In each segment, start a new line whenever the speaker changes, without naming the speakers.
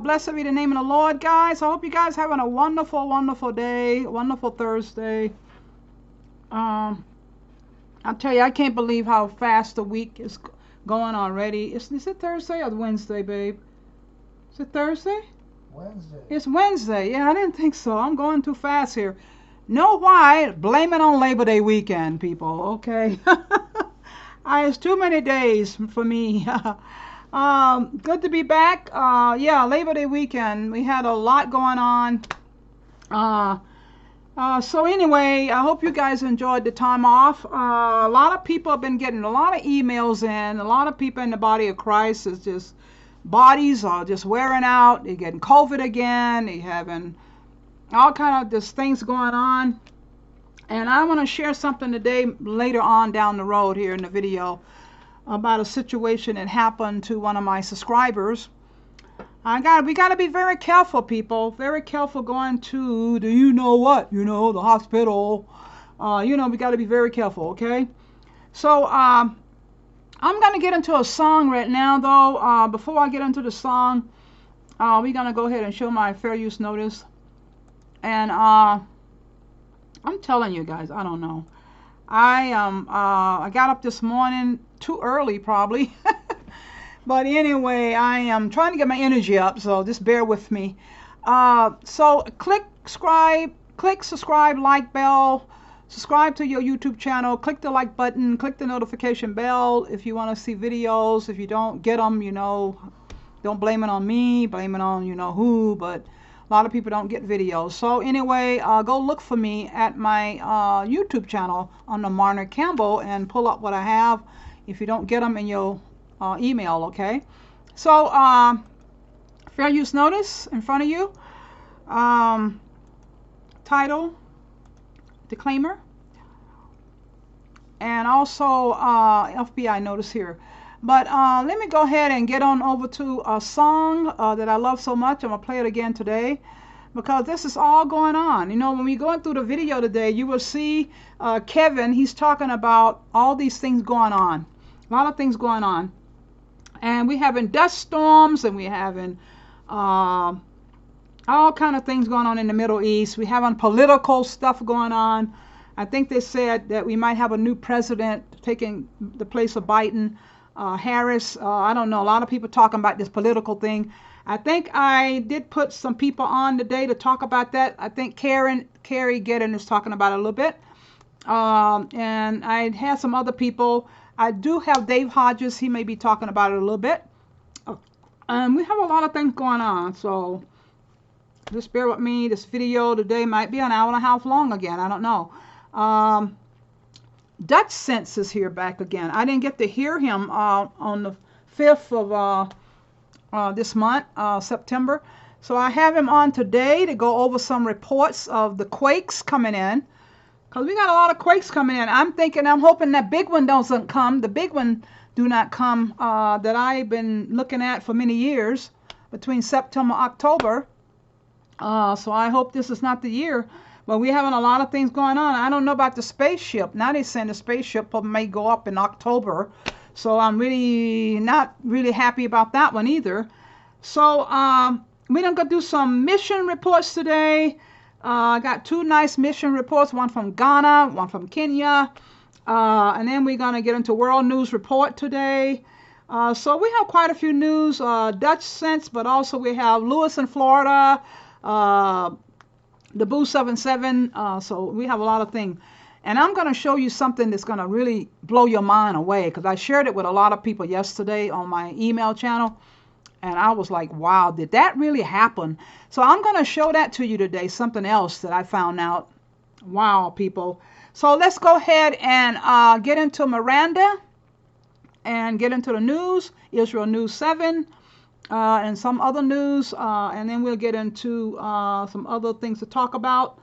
Blessed be the name of the Lord, guys. I hope you guys having a wonderful, wonderful day, wonderful Thursday. I'll tell you, I can't believe how fast the week is going already. Is it Thursday or Wednesday, babe? Is it Thursday?
Wednesday.
It's Wednesday. Yeah, I didn't think so. I'm going too fast here. Know why? Blame it on Labor Day weekend, people. Okay. It's too many days for me. Good to be back. Yeah, Labor Day weekend. We had a lot going on. So anyway, I hope you guys enjoyed the time off. A lot of people have been getting a lot of emails in. A lot of people in the body of Christ is just, bodies are just wearing out. They're getting COVID again. They're having all kind of just things going on. And I want to share something today, later on down the road here in the video, about a situation that happened to one of my subscribers. We got to be very careful, people. Very careful going to the the hospital. We got to be very careful, okay? So I'm going to get into a song right now, though. Before I get into the song, we're going to go ahead and show my fair use notice. And I'm telling you guys, I don't know. I got up this morning too early, probably. But anyway, I am trying to get my energy up, so just bear with me. So click subscribe, like bell, subscribe to your YouTube channel, click the like button, click the notification bell if you want to see videos. If you don't get them, don't blame it on me, blame it on who, but a lot of people don't get videos. So anyway, go look for me at my YouTube channel on the Marner Campbell and pull up what I have if you don't get them in your email, okay? So fair use notice in front of you. Title, disclaimer, and also FBI notice here. But let me go ahead and get on over to a song that I love so much. I'm going to play it again today because this is all going on. When we go through the video today, you will see Kevin. He's talking about all these things going on. A lot of things going on. And we're having dust storms, and we're having all kind of things going on in the Middle East. We're having political stuff going on. I think they said that we might have a new president taking the place of Biden. Harris, I don't know, a lot of people talking about this political thing. I think I did put some people on today to talk about that. I think Kerry-Ann is talking about it a little bit. And I had some other people. I do have Dave Hodges. He may be talking about it a little bit. We have a lot of things going on. So just bear with me. This video today might be an hour and a half long again. I don't know. Dutch Sense is here back again. I didn't get to hear him on the 5th of this month, September. So I have him on today to go over some reports of the quakes coming in. Because we got a lot of quakes coming in. I'm hoping that big one doesn't come. The big one do not come that I've been looking at for many years between September and October. So I hope this is not the year. But we're having a lot of things going on. I don't know about the spaceship. Now they're saying the spaceship may go up in October. So I'm not really happy about that one either. So we're going to do some mission reports today. I got 2 nice mission reports, one from Ghana, one from Kenya. And then we're going to get into World News Report today. So we have quite a few news, Dutch Sense, but also we have Lewis in Florida, the Boo 77, so we have a lot of things. And I'm going to show you something that's going to really blow your mind away, because I shared it with a lot of people yesterday on my email channel, and I was like, wow, did that really happen? So I'm going to show that to you today, something else that I found out. Wow, people. So let's go ahead and get into Miranda and get into the news, Israel News 7. And some other news, and then we'll get into some other things to talk about.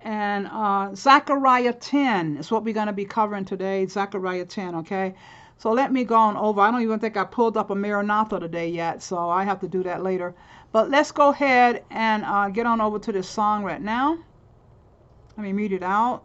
And Zechariah 10 is what we're going to be covering today, Zechariah 10, okay? So let me go on over. I don't even think I pulled up a Maranatha today yet, so I have to do that later. But let's go ahead and get on over to this song right now. Let me mute it out.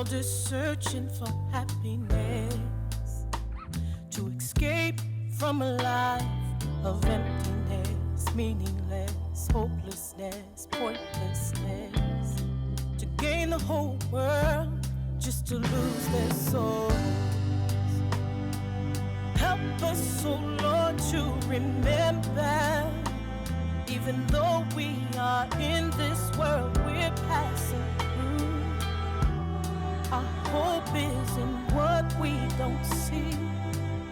world is searching for happiness, to escape from a life of emptiness, meaningless, hopelessness, pointlessness, to gain the whole world just to lose their souls. Help us, oh Lord, to remember, even though we are in this world, we're passing through. Our hope is in what we don't see,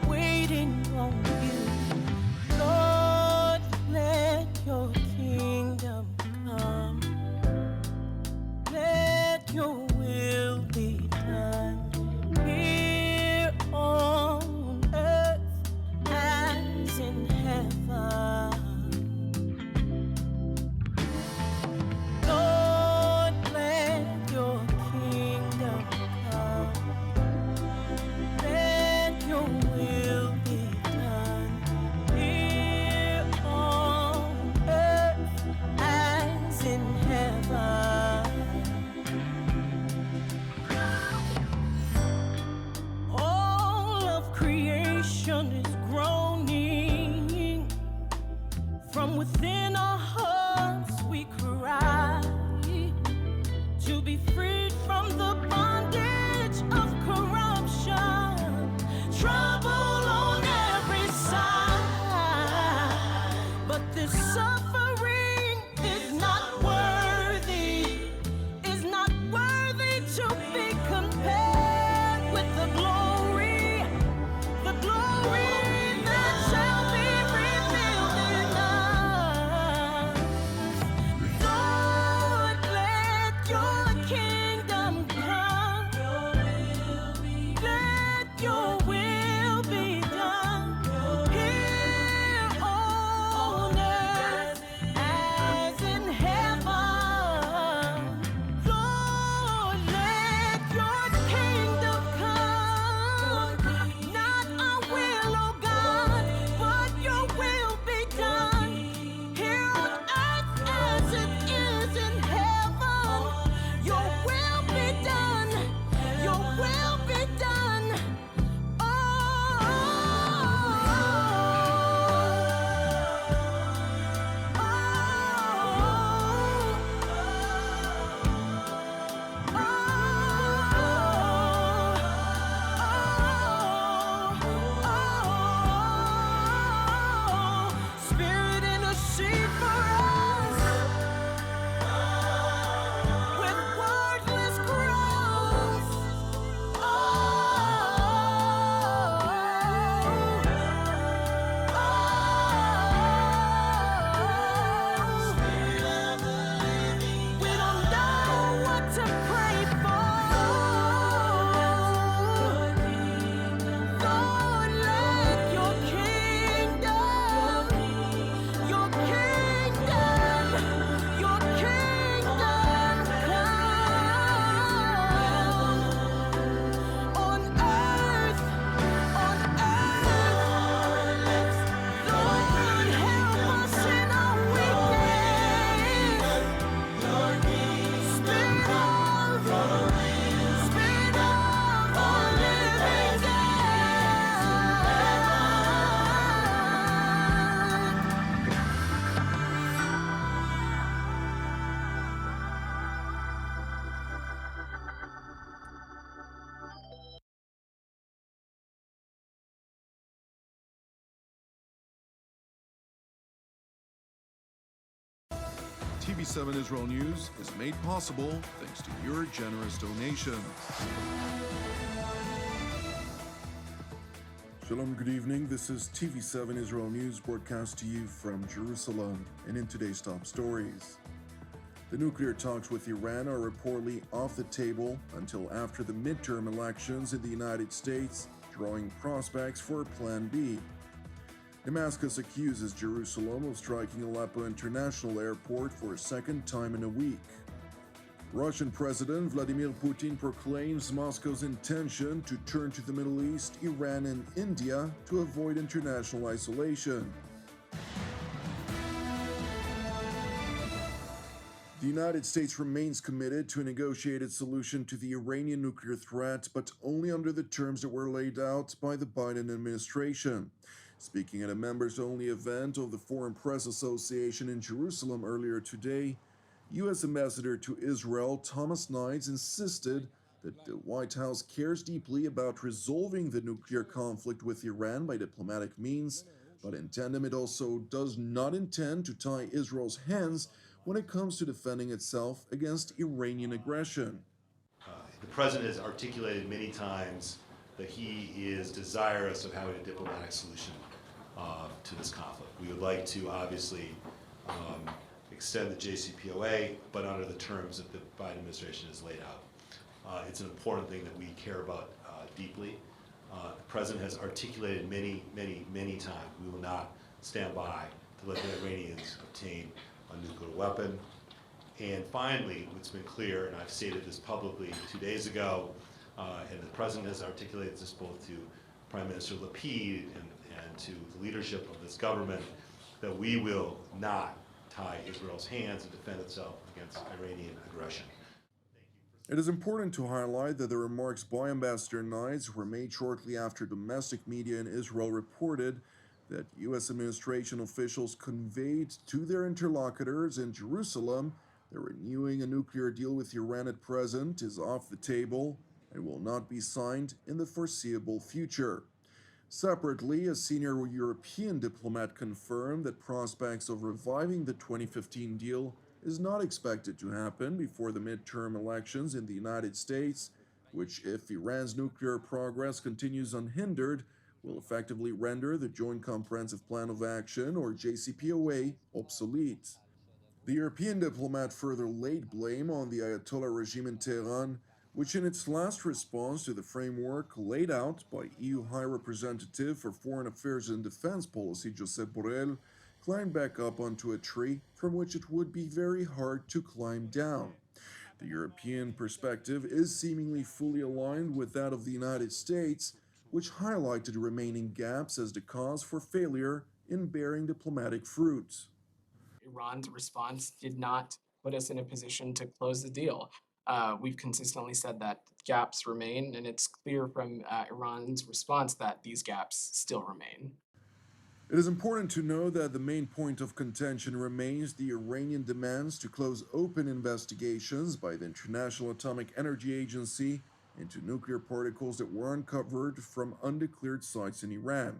waiting on you. Lord, let your kingdom come. Let your will be done here on earth as in heaven. Lord, let your kingdom come. Let your will be done here on earth as in heaven. All of creation is groaning. From within our hearts we cry to be freed from the bondage of corruption. Trouble on every side, but this suffering is not worthy to be compared with the glory that shall be revealed in us. Lord, let your kingdom come. Let your will be done here on earth as in heaven. Lord, let your kingdom come. Not our will, oh God, but your will be done here on earth as it is in heaven. Your will be done. Your will be done. Oh, Spirit intercede for us with wordless groans. We don't know what to pray for. Lord, let your kingdom come on earth. Lord, help us in our weakness. Spirit of the living
TV7 Israel News is made possible thanks to your generous donations. Shalom, good evening. This is TV7 Israel News broadcast to you from Jerusalem. And in today's top stories, the nuclear talks with Iran are reportedly off the table until after the midterm elections in the United States, drawing prospects for Plan B. Damascus accuses Jerusalem of striking Aleppo International Airport for a second time in a week. Russian President Vladimir Putin proclaims Moscow's intention to turn to the Middle East, Iran, and India to avoid international isolation. The United States remains committed to a negotiated solution to the Iranian nuclear threat, but only under the terms that were laid out by the Biden administration. Speaking at a members-only event of the Foreign Press Association in Jerusalem earlier today, U.S. Ambassador to Israel Thomas Knights insisted that the White House cares deeply about resolving the nuclear conflict with Iran by diplomatic means, but in tandem it also does not intend to tie Israel's hands when it comes to defending itself against Iranian aggression.
The President has articulated many times that he is desirous of having a diplomatic solution to this conflict. We would like to obviously extend the JCPOA, but under the terms that the Biden administration has laid out. It's an important thing that we care about deeply. The President has articulated many times we will not stand by to let the Iranians obtain a nuclear weapon. And finally, it's been clear, and I've stated this publicly 2 days ago, and the President has articulated this both to Prime Minister Lapid and to the leadership of this government, that we will not tie Israel's hands and defend itself against Iranian aggression.
It is important to highlight that the remarks by Ambassador Knights were made shortly after domestic media in Israel reported that U.S. administration officials conveyed to their interlocutors in Jerusalem that renewing a nuclear deal with Iran at present is off the table and will not be signed in the foreseeable future. Separately, a senior European diplomat confirmed that prospects of reviving the 2015 deal is not expected to happen before the midterm elections in the United States, which, if Iran's nuclear progress continues unhindered, will effectively render the Joint Comprehensive Plan of Action, or JCPOA, obsolete. The European diplomat further laid blame on the Ayatollah regime in Tehran, which in its last response to the framework laid out by EU High Representative for Foreign Affairs and Defense Policy Josep Borrell, climbed back up onto a tree from which it would be very hard to climb down. The European perspective is seemingly fully aligned with that of the United States, which highlighted remaining gaps as the cause for failure in bearing diplomatic fruit.
Iran's response did not put us in a position to close the deal. We've consistently said that gaps remain, and it's clear from Iran's response that these gaps still remain.
It is important to know that the main point of contention remains the Iranian demands to close open investigations by the International Atomic Energy Agency into nuclear particles that were uncovered from undeclared sites in Iran.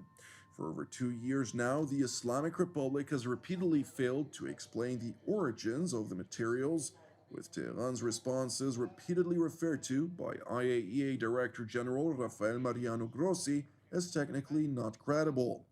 For over 2 years now, the Islamic Republic has repeatedly failed to explain the origins of the materials, with Tehran's responses repeatedly referred to by IAEA Director General Rafael Mariano Grossi as technically not credible.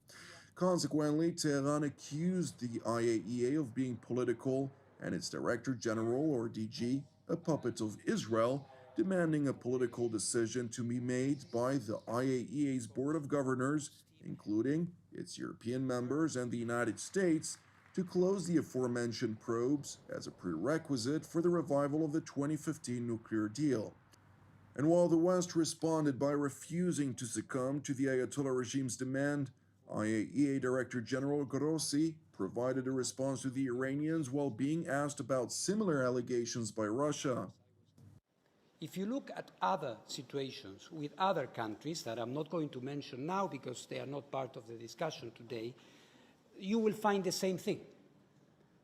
Consequently, Tehran accused the IAEA of being political and its Director General, or DG, a puppet of Israel, demanding a political decision to be made by the IAEA's Board of Governors, including its European members and the United States, to close the aforementioned probes as a prerequisite for the revival of the 2015 nuclear deal. And while the West responded by refusing to succumb to the Ayatollah regime's demand, IAEA Director General Grossi provided a response to the Iranians while being asked about similar allegations by Russia.
If you look at other situations with other countries that I'm not going to mention now because they are not part of the discussion today, you will find the same thing.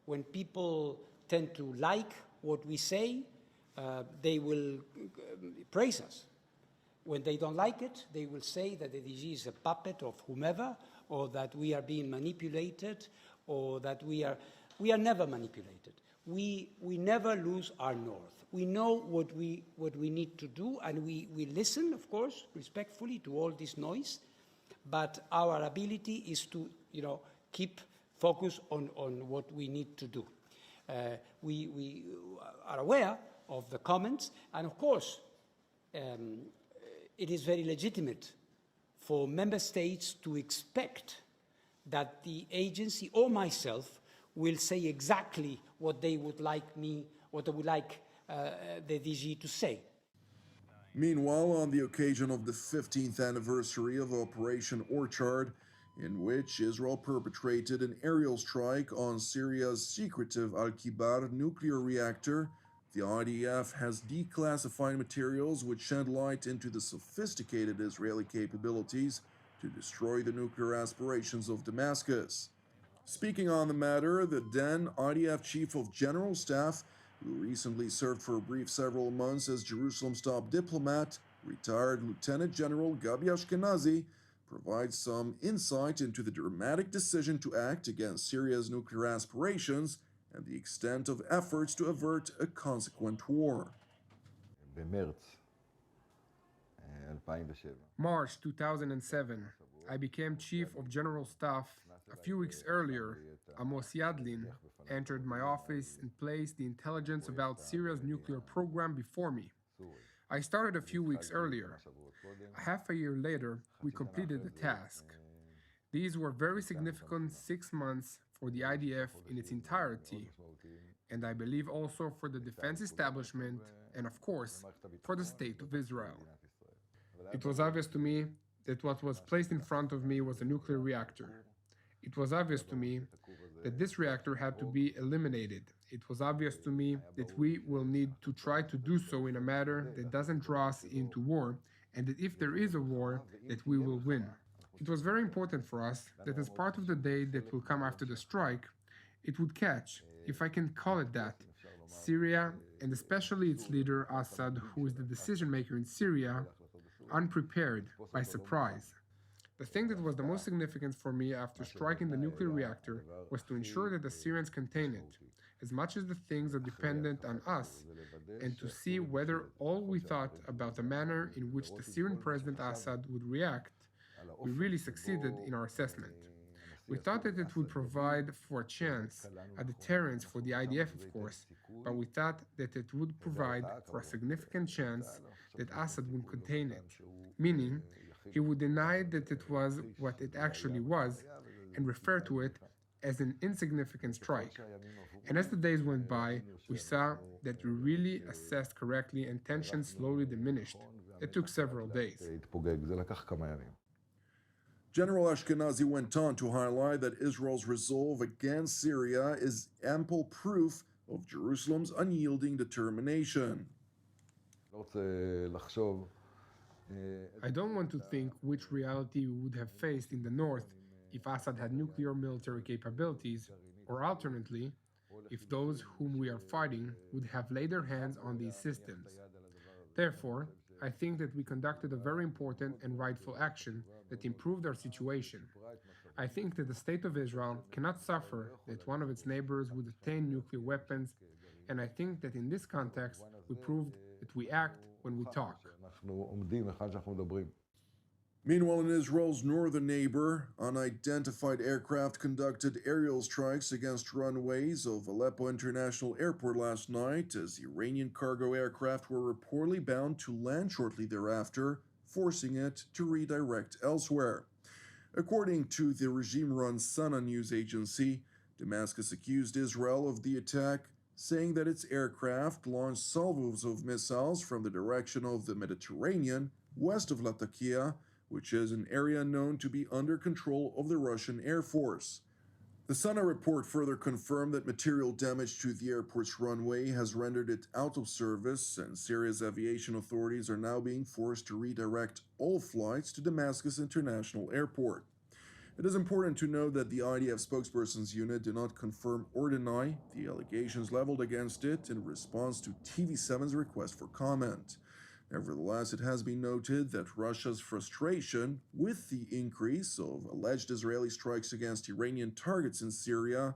When people tend to like what we say, they will praise us. When they don't like it, they will say that the DG is a puppet of whomever, or that we are being manipulated, or that we are never manipulated. We never lose our north. We know what we need to do, and we listen, of course, respectfully to all this noise, but our ability is to, keep focus on what we need to do. We are aware of the comments, and of course, it is very legitimate for member states to expect that the agency or myself will say exactly what they would like the DG to say.
Meanwhile, on the occasion of the 15th anniversary of Operation Orchard, in which Israel perpetrated an aerial strike on Syria's secretive Al-Kibar nuclear reactor. The IDF has declassified materials which shed light into the sophisticated Israeli capabilities to destroy the nuclear aspirations of Damascus. Speaking on the matter, the then IDF Chief of General Staff, who recently served for a brief several months as Jerusalem's top diplomat, retired Lieutenant General Gabi Ashkenazi, provides some insight into the dramatic decision to act against Syria's nuclear aspirations and the extent of efforts to avert a consequent war.
March 2007, I became Chief of General Staff. A few weeks earlier, Amos Yadlin entered my office and placed the intelligence about Syria's nuclear program before me. I started a few weeks earlier. Half a year later, we completed the task. These were very significant 6 months for the IDF in its entirety, and I believe also for the defense establishment and, of course, for the State of Israel. It was obvious to me that what was placed in front of me was a nuclear reactor. It was obvious to me that this reactor had to be eliminated. It was obvious to me that we will need to try to do so in a manner that doesn't draw us into war, and that if there is a war, that we will win. It was very important for us that as part of the day that will come after the strike, it would catch, if I can call it that, Syria, and especially its leader Assad, who is the decision maker in Syria, unprepared, by surprise. The thing that was the most significant for me after striking the nuclear reactor was to ensure that the Syrians contain it, as much as the things are dependent on us, and to see whether all we thought about the manner in which the Syrian President Assad would react, we really succeeded in our assessment. We thought that it would provide for a chance, a deterrence for the IDF, of course, but we thought that it would provide for a significant chance that Assad would contain it, meaning he would deny that it was what it actually was and refer to it as an insignificant strike. And as the days went by, we saw that we really assessed correctly and tension slowly diminished. It took several days.
General Ashkenazi went on to highlight that Israel's resolve against Syria is ample proof of Jerusalem's unyielding determination.
I don't want to think which reality we would have faced in the north if Assad had nuclear military capabilities, or alternately, if those whom we are fighting would have laid their hands on these systems. Therefore, I think that we conducted a very important and rightful action that improved our situation. I think that the State of Israel cannot suffer that one of its neighbors would attain nuclear weapons, and I think that in this context, we proved that we act when we talk.
Meanwhile, in Israel's northern neighbor, unidentified aircraft conducted aerial strikes against runways of Aleppo International Airport last night as Iranian cargo aircraft were reportedly bound to land shortly thereafter, forcing it to redirect elsewhere. According to the regime-run Sana news agency, Damascus accused Israel of the attack, saying that its aircraft launched salvos of missiles from the direction of the Mediterranean, west of Latakia, which is an area known to be under control of the Russian Air Force. The Sana report further confirmed that material damage to the airport's runway has rendered it out of service, and Syria's aviation authorities are now being forced to redirect all flights to Damascus International Airport. It is important to note that the IDF spokesperson's unit did not confirm or deny the allegations leveled against it in response to TV7's request for comment. Nevertheless, it has been noted that Russia's frustration with the increase of alleged Israeli strikes against Iranian targets in Syria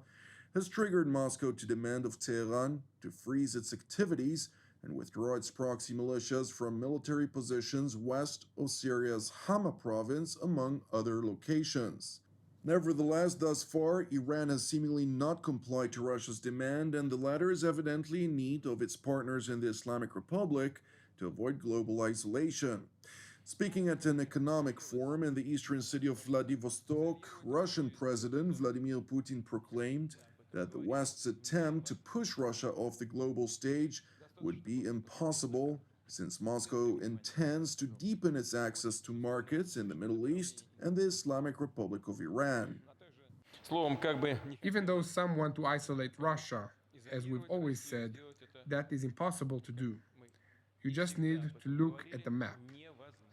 has triggered Moscow to demand of Tehran to freeze its activities and withdraw its proxy militias from military positions west of Syria's Hama province, among other locations. Nevertheless, thus far, Iran has seemingly not complied to Russia's demand, and the latter is evidently in need of its partners in the Islamic Republic to avoid global isolation. Speaking at an economic forum in the eastern city of Vladivostok, Russian President Vladimir Putin proclaimed that the West's attempt to push Russia off the global stage would be impossible, since Moscow intends to deepen its access to markets in the Middle East and the Islamic Republic of Iran.
Even though some want to isolate Russia, as we've always said, that is impossible to do. You just need to look at the map.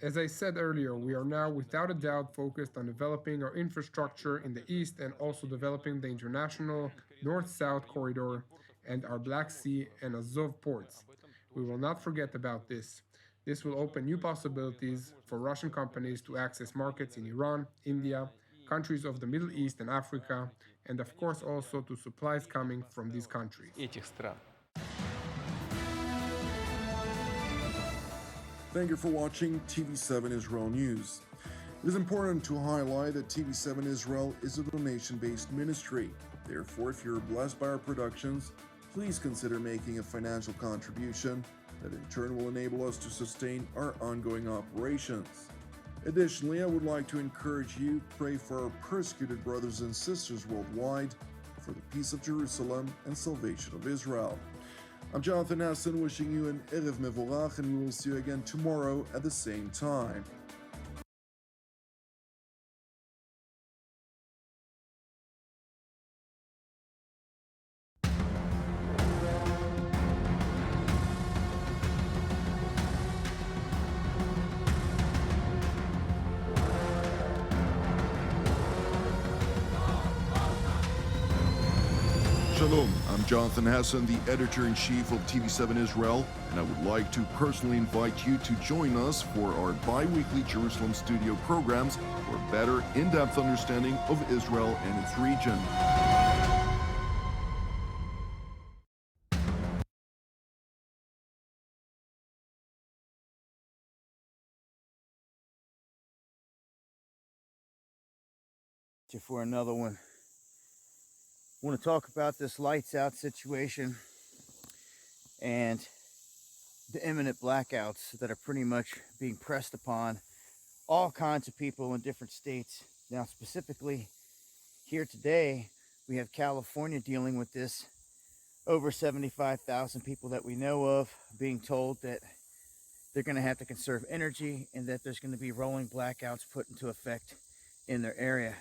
As I said earlier, we are now without a doubt focused on developing our infrastructure in the east and also developing the international north-south corridor and our Black Sea and Azov ports. We will not forget about this. This will open new possibilities for Russian companies to access markets in Iran, India, countries of the Middle East and Africa, and of course also to supplies coming from these countries.
Thank you for watching TV7 Israel News. It is important to highlight that TV7 Israel is a donation-based ministry. Therefore, if you're blessed by our productions, please consider making a financial contribution that in turn will enable us to sustain our ongoing operations. Additionally, I would like to encourage you to pray for our persecuted brothers and sisters worldwide, for the peace of Jerusalem and salvation of Israel. I'm Jonathan Hassan, wishing you an Erev Mevorach, and we will see you again tomorrow at the same time. Shalom, I'm Jonathan Hassan, the editor-in-chief of TV7 Israel, and I would like to personally invite you to join us for our bi-weekly Jerusalem studio programs for a better, in-depth understanding of Israel and its region.
For another one. I want to talk about this lights out situation and the imminent blackouts that are pretty much being pressed upon all kinds of people in different states. Now, specifically here today, we have California dealing with this. Over 75,000 people that we know of being told that they're going to have to conserve energy and that there's going to be rolling blackouts put into effect in their area.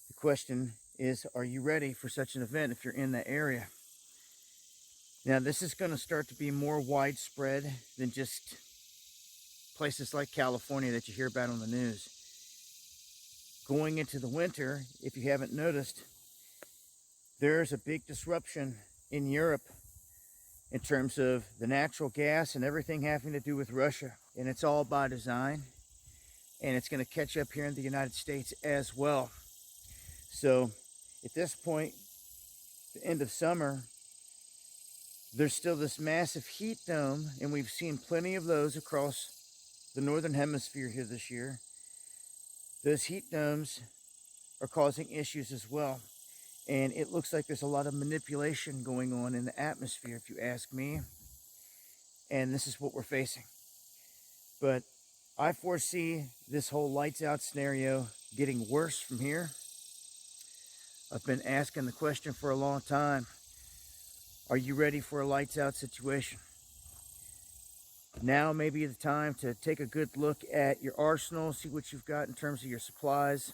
The question is, are you ready for such an event if you're in that area? Now, this is going to start to be more widespread than just places like California that you hear about on the news. Going into the winter, if you haven't noticed, there's a big disruption in Europe in terms of the natural gas and everything having to do with Russia. And it's all by design. And it's going to catch up here in the United States as well. So at this point, the end of summer, there's still this massive heat dome, and we've seen plenty of those across the northern hemisphere here this year. Those heat domes are causing issues as well. And it looks like there's a lot of manipulation going on in the atmosphere, if you ask me. And this is what we're facing. But I foresee this whole lights out scenario getting worse from here. I've been asking the question for a long time. Are you ready for a lights out situation? Now may be the time to take a good look at your arsenal, see what you've got in terms of your supplies,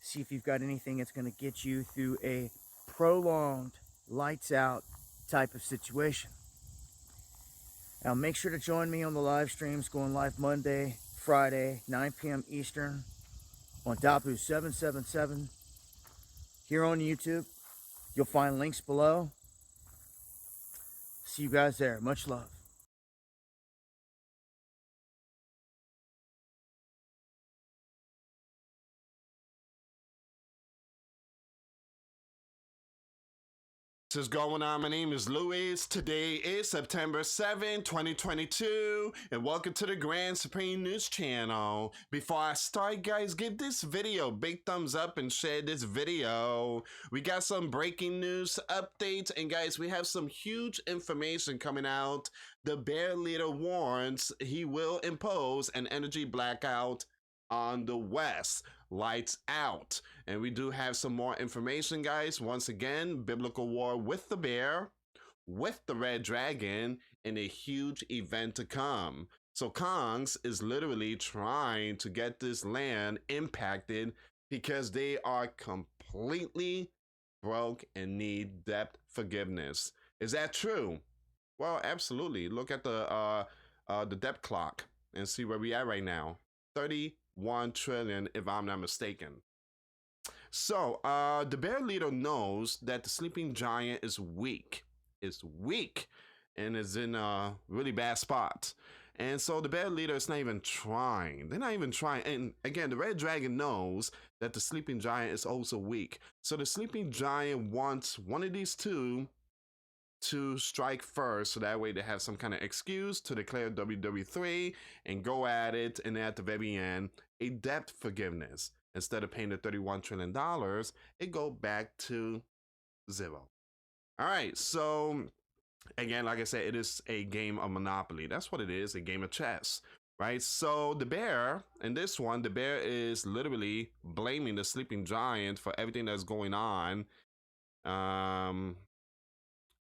see if you've got anything that's going to get you through a prolonged lights out type of situation. Now make sure to join me on the live streams going live Monday, Friday, 9 p.m. Eastern on WW7 here on YouTube. You'll find links below. See you guys there. Much love.
What is going on? My name is Luis. Today is September 7, 2022, and welcome to the Grand Supreme News Channel. Before I start, guys, give this video a big thumbs up and share this video. We got some breaking news updates, and guys, we have some huge information coming out. The bear leader warns he will impose an energy blackout on the West. Lights out. And we do have some more information, guys. Once again, biblical war with the bear, with the red dragon, and a huge event to come. So Kongs is literally trying to get this land impacted because they are completely broke and need debt forgiveness. Is that true? Well, absolutely. Look at the debt clock and see where we are right now. 31 trillion, if I'm not mistaken. So the bear leader knows that the sleeping giant is weak. It's weak and is in a really bad spot. And so the bear leader is not even trying. They're not even trying. And again, the red dragon knows that the sleeping giant is also weak. So the sleeping giant wants one of these two to strike first, so that way they have some kind of excuse to declare WW3 and go at it, and at the very end, a debt forgiveness. Instead of paying the $31 trillion, it go back to zero. All right, so again, like I said, it is a game of Monopoly. That's what it is, a game of chess, right? So the bear, in this one, the bear is literally blaming the sleeping giant for everything that's going on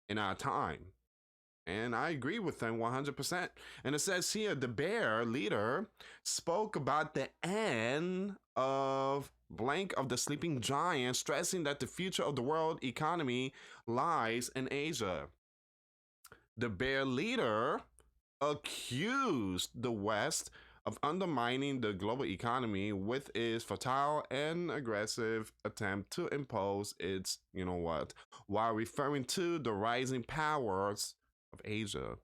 in our time. And I agree with them 100%. And it says here, the bear leader spoke about the end of blank of the sleeping giant, stressing that the future of the world economy lies in Asia. The bear leader accused the West of undermining the global economy with its futile and aggressive attempt to impose its, you know what, while referring to the rising powers of Asia.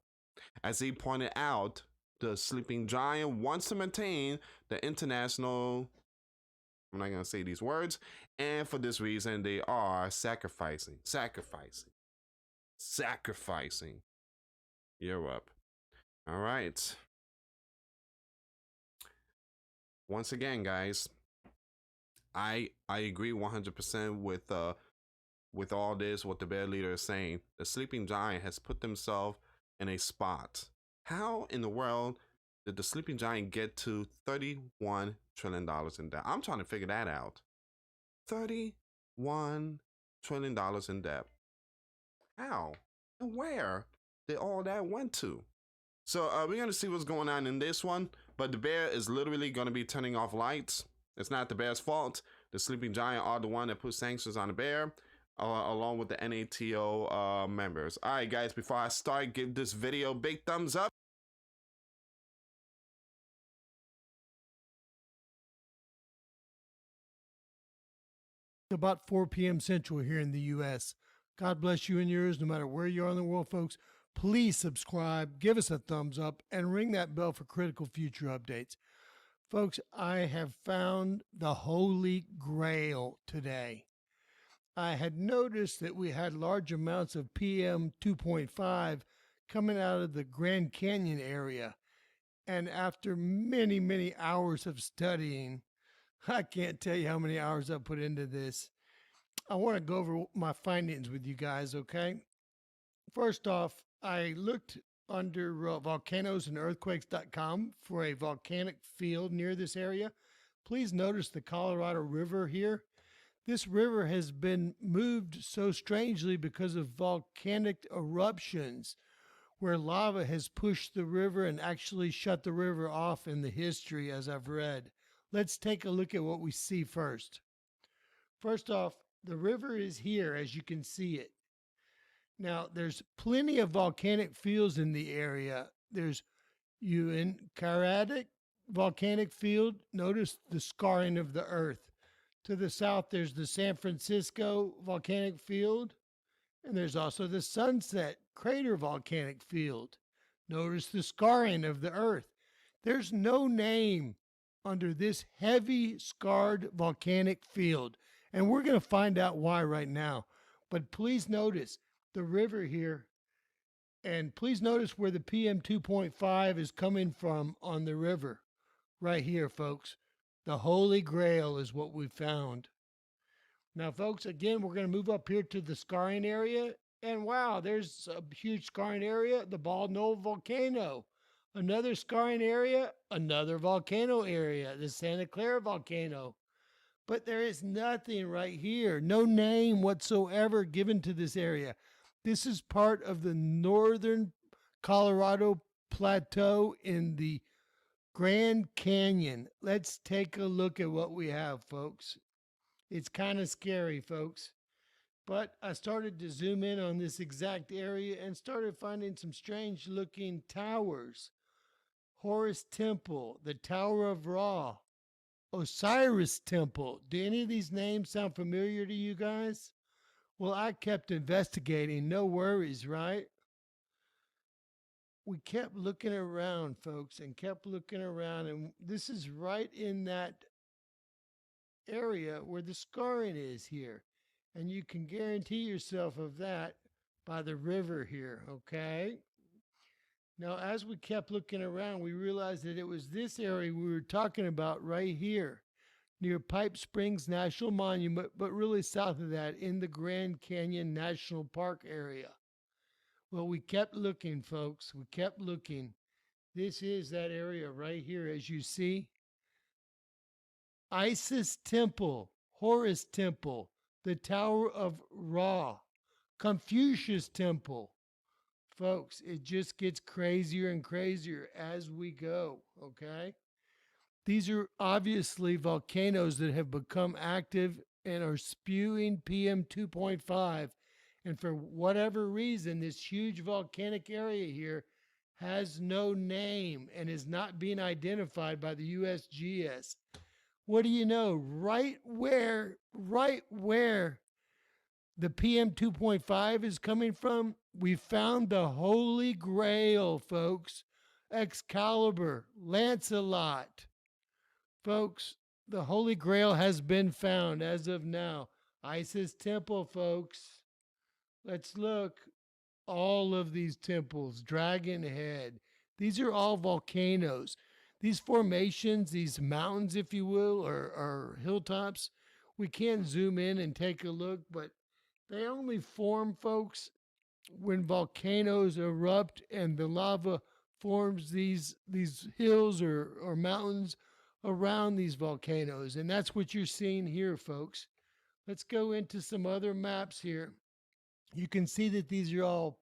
As he pointed out, the sleeping giant wants to maintain the international, I'm not going to say these words, and for this reason, they are sacrificing Europe. All right. Once again, guys, I agree 100% with all this, what the bear leader is saying. The sleeping giant has put themselves in a spot. How in the world did the sleeping giant get to $31 trillion in debt? I'm trying to figure that out. $31 trillion in debt. How and where did all that went to? So we're going to see what's going on in this one. But the bear is literally going to be turning off lights. It's not the bear's fault. The sleeping giant are the one that put sanctions on the bear, along with the NATO members. All right, guys, before I start, give this video a big thumbs up.
About 4 p.m. Central here in the U.S. God bless you and yours, no matter where you are in the world, folks. Please subscribe, give us a thumbs up, and ring that bell for critical future updates. Folks, I have found the Holy Grail today. I had noticed that we had large amounts of PM 2.5 coming out of the Grand Canyon area. And after many, many hours of studying, I can't tell you how many hours I put into this. I want to go over my findings with you guys, okay? First off, I looked under volcanoesandearthquakes.com for a volcanic field near this area. Please notice the Colorado River here. This river has been moved so strangely because of volcanic eruptions, where lava has pushed the river and actually shut the river off in the history, as I've read. Let's take a look at what we see first. First off, the river is here, as you can see it. Now, there's plenty of volcanic fields in the area. There's Uinkarak volcanic field. Notice the scarring of the earth. To the south, there's the San Francisco volcanic field. And there's also the Sunset Crater volcanic field. Notice the scarring of the earth. There's no name under this heavy scarred volcanic field. And we're going to find out why right now. But please notice the river here, and please notice where the PM 2.5 is coming from on the river. Right here, folks. The Holy Grail is what we found. Now, folks, again, we're going to move up here to the scarring area. And wow, there's a huge scarring area, the Bald Knoll volcano. Another scarring area, another volcano area, the Santa Clara volcano. But there is nothing right here, no name whatsoever given to this area. This is part of the northern Colorado Plateau in the Grand Canyon. Let's take a look at what we have, folks. It's kind of scary, folks. But I started to zoom in on this exact area and started finding some strange looking towers. Horus Temple, the Tower of Ra, Osiris Temple. Do any of these names sound familiar to you guys? Well, I kept investigating. No worries, right? We kept looking around, folks, and kept looking around. And this is right in that area where the scarring is here. And you can guarantee yourself of that by the river here, okay? Now, as we kept looking around, we realized that it was this area we were talking about right here, near Pipe Springs National Monument, but really south of that in the Grand Canyon National Park area. Well, we kept looking, folks. We kept looking. This is that area right here, as you see. Isis Temple, Horus Temple, the Tower of Ra, Confucius Temple. Folks, it just gets crazier and crazier as we go, okay? These are obviously volcanoes that have become active and are spewing PM 2.5. And for whatever reason, this huge volcanic area here has no name and is not being identified by the USGS. What do you know? Right where the PM 2.5 is coming from, we found the Holy Grail, folks. Excalibur, Lancelot. Folks, the Holy Grail has been found as of now. Isis Temple, folks. Let's look. All of these temples, Dragon Head. These are all volcanoes. These formations, these mountains, if you will, or hilltops, we can zoom in and take a look, but they only form, folks, when volcanoes erupt and the lava forms these hills or mountains around these volcanoes. And that's what you're seeing here, folks. Let's go into some other maps here. You can see that these are all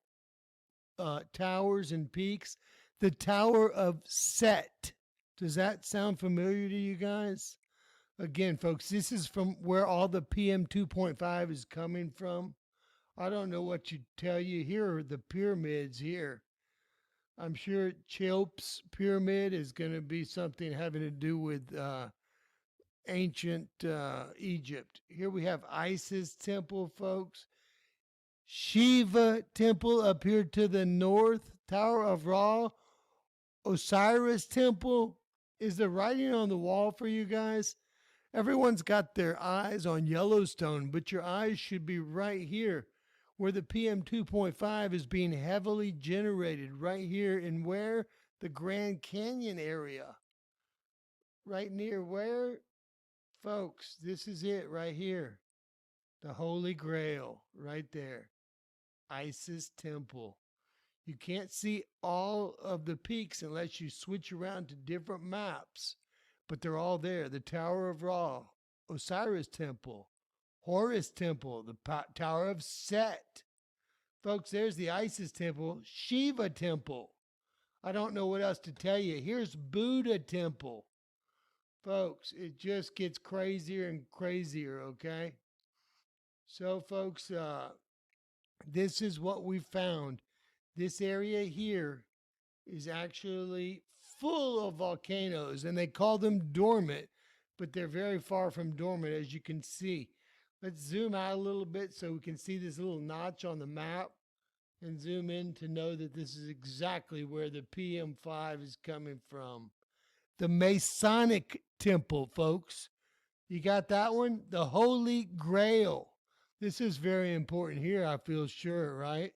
towers and peaks. The Tower of Set. Does that sound familiar to you guys? Again, folks, this is from where all the PM 2.5 is coming from. I don't know what to tell you. Here are the pyramids here. I'm sure Cheops Pyramid is going to be something having to do with ancient Egypt. Here we have Isis Temple, folks. Shiva Temple up here to the north. Tower of Ra. Osiris Temple. Is the writing on the wall for you guys? Everyone's got their eyes on Yellowstone, but your eyes should be right here where the PM 2.5 is being heavily generated, right here in where? The Grand Canyon area. Right near where? Folks, this is it right here. The Holy Grail, right there. Isis Temple. You can't see all of the peaks unless you switch around to different maps, but they're all there. The Tower of Ra, Osiris Temple, Horus Temple, the Tower of Set. Folks, there's the Isis Temple, Shiva Temple. I don't know what else to tell you. Here's Buddha Temple. Folks, it just gets crazier and crazier, okay? So, folks, this is what we found. This area here is actually full of volcanoes, and they call them dormant, but they're very far from dormant, as you can see. Let's zoom out a little bit so we can see this little notch on the map and zoom in to know that this is exactly where the PM5 is coming from. The Masonic Temple, folks. You got that one? The Holy Grail. This is very important here, I feel sure, right?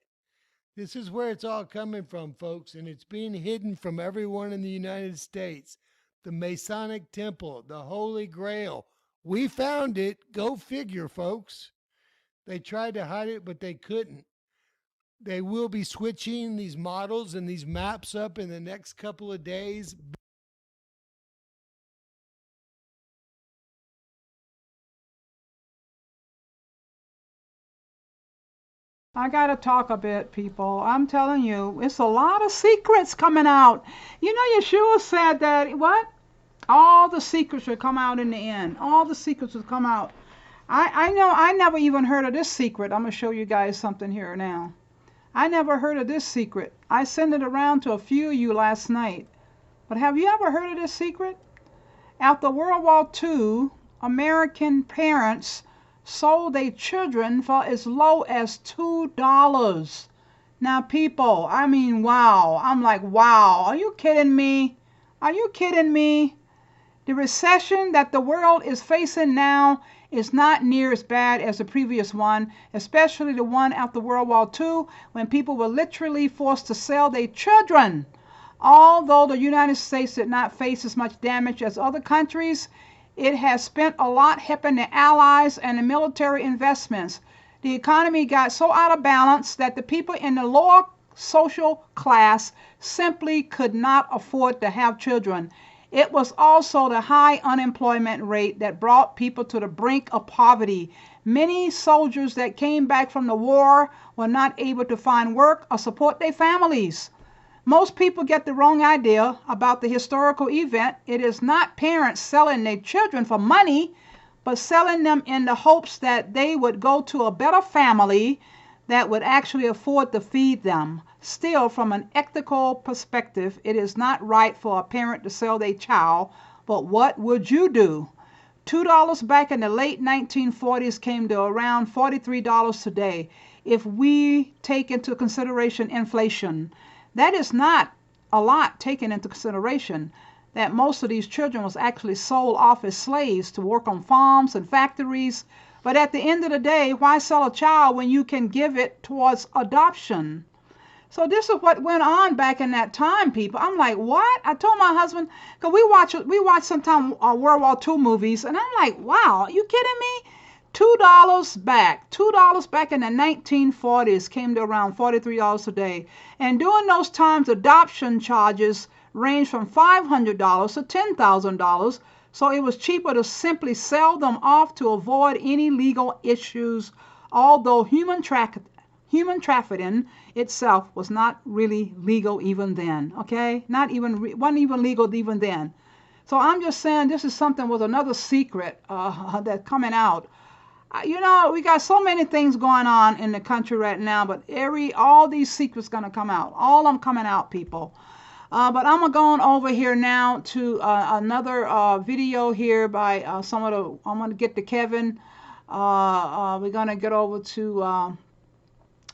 This is where it's all coming from, folks, and it's being hidden from everyone in the United States. The Masonic Temple, the Holy Grail. We found it. Go figure, folks. They tried to hide it, but they couldn't. They will be switching these models and these maps up in the next couple of days.
I gotta talk a bit, people. I'm telling you, it's a lot of secrets coming out. You know, Yeshua said that, what? All the secrets would come out in the end. All the secrets would come out. I know I never even heard of this secret. I'm going to show you guys something here now. I never heard of this secret. I sent it around to a few of you last night. But have you ever heard of this secret? After World War II, American parents sold their children for as low as $2. Now, people, I mean, wow. I'm like, wow. Are you kidding me? Are you kidding me? The recession that the world is facing now is not near as bad as the previous one, especially the one after World War II, when people were literally forced to sell their children. Although the United States did not face as much damage as other countries, it has spent a lot helping the allies and the military investments. The economy got so out of balance that the people in the lower social class simply could not afford to have children. It was also the high unemployment rate that brought people to the brink of poverty. Many soldiers that came back from the war were not able to find work or support their families. Most people get the wrong idea about the historical event. It is not parents selling their children for money, but selling them in the hopes that they would go to a better family that would actually afford to feed them. Still, from an ethical perspective, it is not right for a parent to sell their child, but what would you do? $2 back in the late 1940s came to around $43 today. If we take into consideration inflation, that is not a lot taken into consideration, that most of these children was actually sold off as slaves to work on farms and factories. But at the end of the day, why sell a child when you can give it towards adoption? So this is what went on back in that time, people. I'm like, what? I told my husband, because we watch sometimes World War II movies, and I'm like, wow, are you kidding me? $2 back. $2 back in the 1940s came to around $43 a day. And during those times, adoption charges ranged from $500 to $10,000. So it was cheaper to simply sell them off to avoid any legal issues, although human trafficking itself was not really legal even then, okay? Wasn't even legal even then. So I'm just saying this is something with another secret that's coming out. You know, we got so many things going on in the country right now, but all these secrets gonna come out. All of them coming out, people. But I'm going over here now to another video here by I'm gonna get to Kevin. We're gonna get over to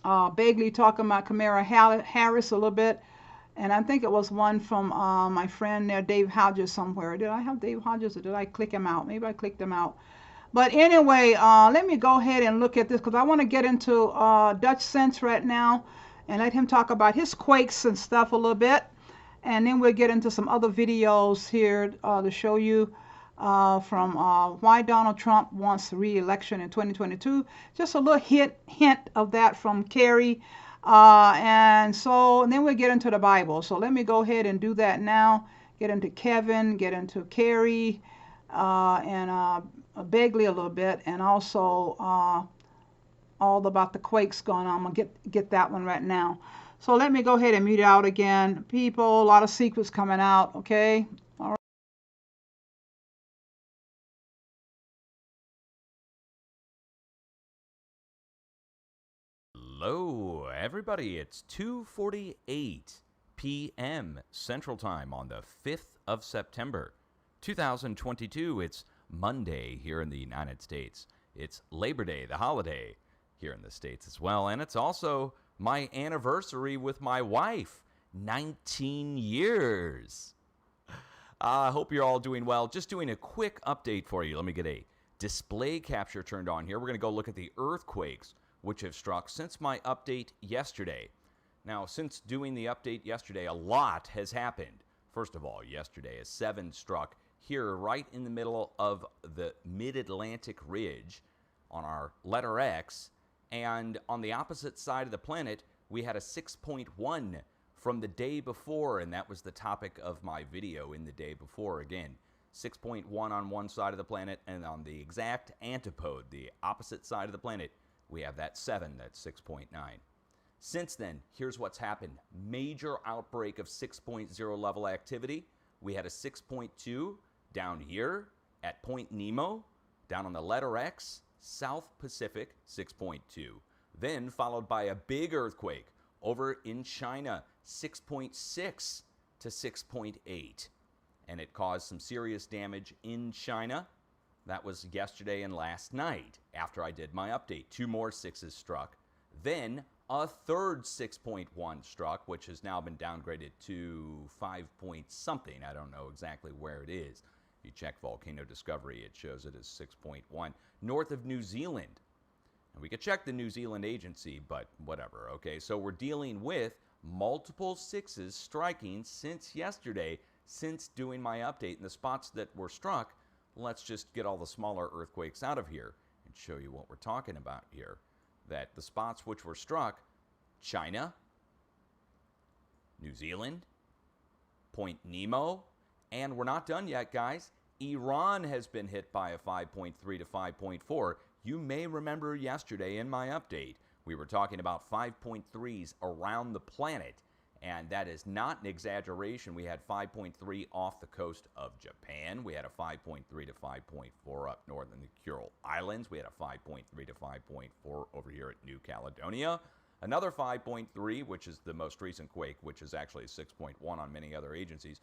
Bagley talking about Kamala Harris a little bit. And I think it was one from my friend there, Dave Hodges somewhere. Did I have Dave Hodges or did I click him out? Maybe I clicked him out. But anyway, let me go ahead and look at this because I want to get into Dutch Sense right now and let him talk about his quakes and stuff a little bit. And then we'll get into some other videos here to show you from why Donald Trump wants re-election in 2022. Just a little hint of that from Kerry. And then we'll get into the Bible. So let me go ahead and do that now. Get into Kevin, get into Kerry, and Begley a little bit, and also all about the quakes going on. I'm gonna get that one right now. So let me go ahead and mute it out again. People, a lot of secrets coming out, okay? All right.
Hello, everybody. It's 2:48 p.m. Central Time on the 5th of September, 2022. It's Monday here in the United States. It's Labor Day, the holiday here in the States as well. And it's also my anniversary with my wife, 19 years. I hope you're all doing well. Just doing a quick update for you. Let me get a display capture turned on here. We're going to go look at the earthquakes which have struck since my update yesterday. Now, since doing the update yesterday, a lot has happened. First of all, yesterday, a 7 struck here right in the middle of the mid-Atlantic ridge on our letter X, and on the opposite side of the planet, we had a 6.1 from the day before, and that was the topic of my video in the day before. Again, 6.1 on one side of the planet, and on the exact antipode, the opposite side of the planet, we have that 7, that's 6.9. Since then, here's what's happened. Major outbreak of 6.0 level activity. We had a 6.2 down here at Point Nemo, down on the letter X, South Pacific, 6.2. Then followed by a big earthquake over in China, 6.6 to 6.8. And it caused some serious damage in China. That was yesterday and last night after I did my update. 2 more 6s struck. Then a third 6.1 struck, which has now been downgraded to 5 point something. I don't know exactly where it is. If you check Volcano Discovery, it shows it as 6.1 north of New Zealand. And we could check the New Zealand agency, but whatever, okay? So we're dealing with multiple 6s striking since yesterday, since doing my update. And the spots that were struck, let's just get all the smaller earthquakes out of here and show you what we're talking about here. That the spots which were struck, China, New Zealand, Point Nemo, and we're not done yet, guys. Iran has been hit by a 5.3 to 5.4. You may remember yesterday in my update, we were talking about 5.3s around the planet, and that is not an exaggeration. We had 5.3 off the coast of Japan. We had a 5.3 to 5.4 up north in the Kuril Islands. We had a 5.3 to 5.4 over here at New Caledonia. Another 5.3, which is the most recent quake, which is actually a 6.1 on many other agencies.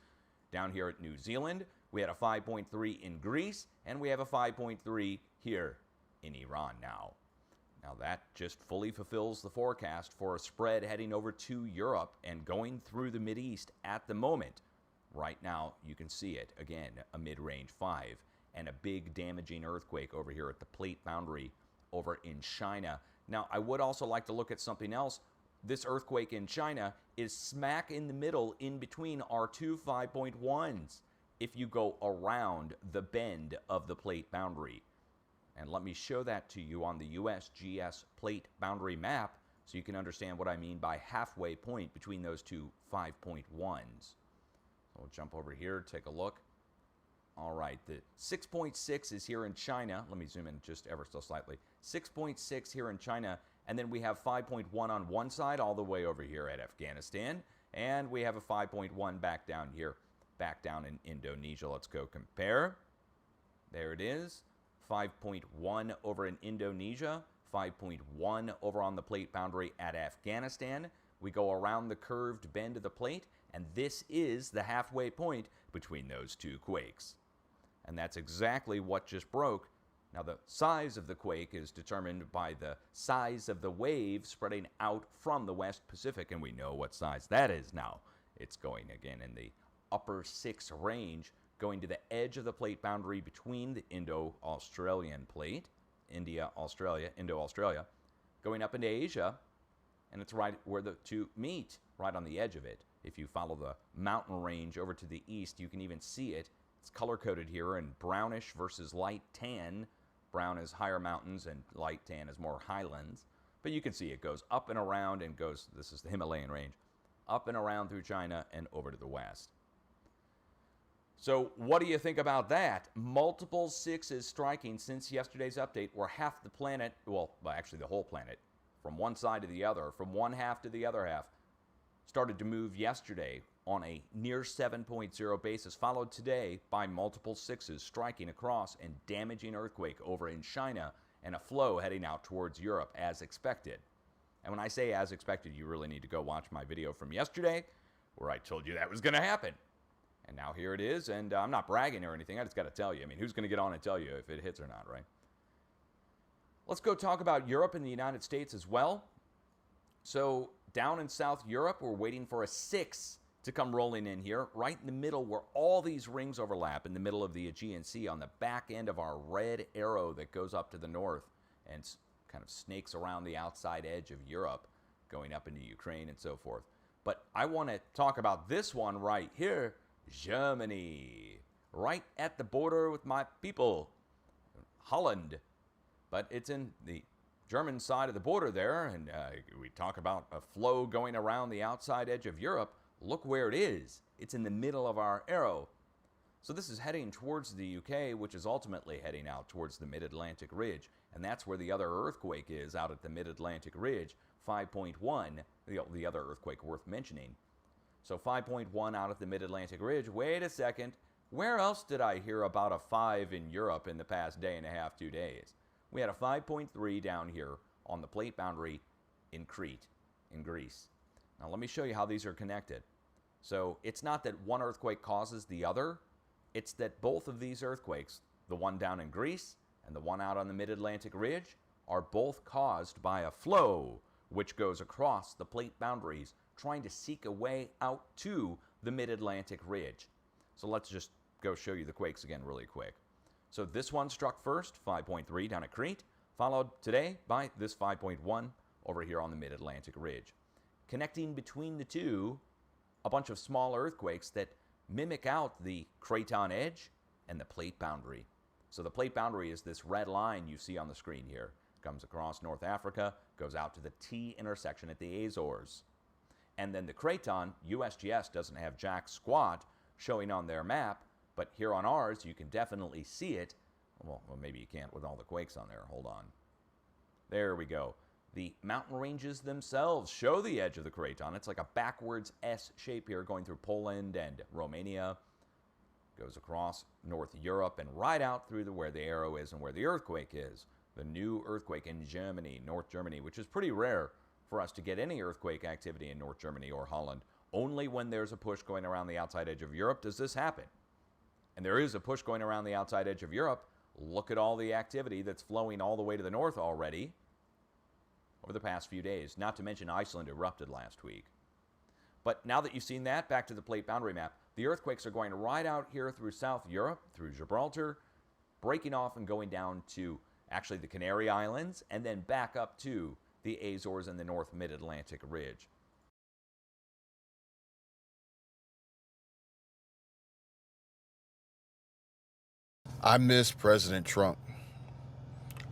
Down here at New Zealand, we had a 5.3 in Greece, and we have a 5.3 here in Iran now. Now that just fully fulfills the forecast for a spread heading over to Europe and going through the Mideast at the moment. Right now, you can see it. Again, a mid-range 5 and a big damaging earthquake over here at the plate boundary over in China. Now, I would also like to look at something else. This earthquake in China is smack in the middle in between our 2 5.1s if you go around the bend of the plate boundary. And let me show that to you on the USGS plate boundary map so you can understand what I mean by halfway point between those 2 5.1s. So we'll jump over here, take a look. All right, the 6.6 is here in China. Let me zoom in just ever so slightly. 6.6 here in China, and then we have 5.1 on one side all the way over here at Afghanistan, and we have a 5.1 back down here, back down in Indonesia. Let's go compare. There it is. 5.1 over in Indonesia, 5.1 over on the plate boundary at Afghanistan. We go around the curved bend of the plate, and this is the halfway point between those 2 quakes. And that's exactly what just broke. Now, the size of the quake is determined by the size of the wave spreading out from the West Pacific, and we know what size that is now. It's going again in the upper 6 range, going to the edge of the plate boundary between the Indo-Australian plate, India-Australia, Indo-Australia, going up into Asia, and it's right where the 2 meet, right on the edge of it. If you follow the mountain range over to the east, you can even see it. It's color-coded here in brownish versus light tan. Brown is higher mountains and light tan is more highlands. But you can see it goes up and around and goes, this is the Himalayan range, up and around through China and over to the west. So what do you think about that? Multiple 6s striking since yesterday's update, where half the planet, well, actually the whole planet, from one side to the other, from one half to the other half, started to move yesterday on a near 7.0 basis, followed today by multiple 6s striking across and damaging earthquake over in China and a flow heading out towards Europe as expected. And when I say as expected, you really need to go watch my video from yesterday where I told you that was going to happen. And now here it is, and I'm not bragging or anything. I just got to tell you. I mean, who's going to get on and tell you if it hits or not, right? Let's go talk about Europe and the United States as well. So down in South Europe, we're waiting for a 6 to come rolling in here, right in the middle where all these rings overlap, in the middle of the Aegean Sea, on the back end of our red arrow that goes up to the north and kind of snakes around the outside edge of Europe, going up into Ukraine and so forth. But I want to talk about this one right here, Germany, right at the border with my people, Holland. But it's in the German side of the border there, and we talk about a flow going around the outside edge of Europe. Look where it is. It's in the middle of our arrow. So this is heading towards the UK, which is ultimately heading out towards the Mid-Atlantic Ridge. And that's where the other earthquake is, out at the Mid-Atlantic Ridge, 5.1, the other earthquake worth mentioning. So 5.1 out at the Mid-Atlantic Ridge. Wait a second. Where else did I hear about a 5 in Europe in the past day and a half, 2 days? We had a 5.3 down here on the plate boundary in Crete, in Greece. Now let me show you how these are connected. So it's not that one earthquake causes the other. It's that both of these earthquakes, the one down in Greece and the one out on the Mid-Atlantic Ridge, are both caused by a flow which goes across the plate boundaries, trying to seek a way out to the Mid-Atlantic Ridge. So let's just go show you the quakes again really quick. So this one struck first, 5.3 down at Crete, followed today by this 5.1 over here on the Mid-Atlantic Ridge. Connecting between the two, a bunch of small earthquakes that mimic out the craton edge and the plate boundary. So the plate boundary is this red line you see on the screen here. Comes across North Africa, goes out to the T intersection at the Azores. And then the craton, USGS doesn't have jack squat showing on their map, but here on ours you can definitely see it. Well, maybe you can't with all the quakes on there. Hold on. There we go. The mountain ranges themselves show the edge of the craton. It's like a backwards S shape here going through Poland and Romania. Goes across North Europe and right out through where the arrow is and where the earthquake is. The new earthquake in Germany, North Germany, which is pretty rare for us to get any earthquake activity in North Germany or Holland. Only when there's a push going around the outside edge of Europe does this happen. And there is a push going around the outside edge of Europe. Look at all the activity that's flowing all the way to the north already over the past few days. Not to mention Iceland erupted last week. But now that you've seen that, back to the plate boundary map, the earthquakes are going right out here through South Europe, through Gibraltar, breaking off and going down to actually the Canary Islands, and then back up to the Azores and the North Mid-Atlantic Ridge.
I miss President Trump.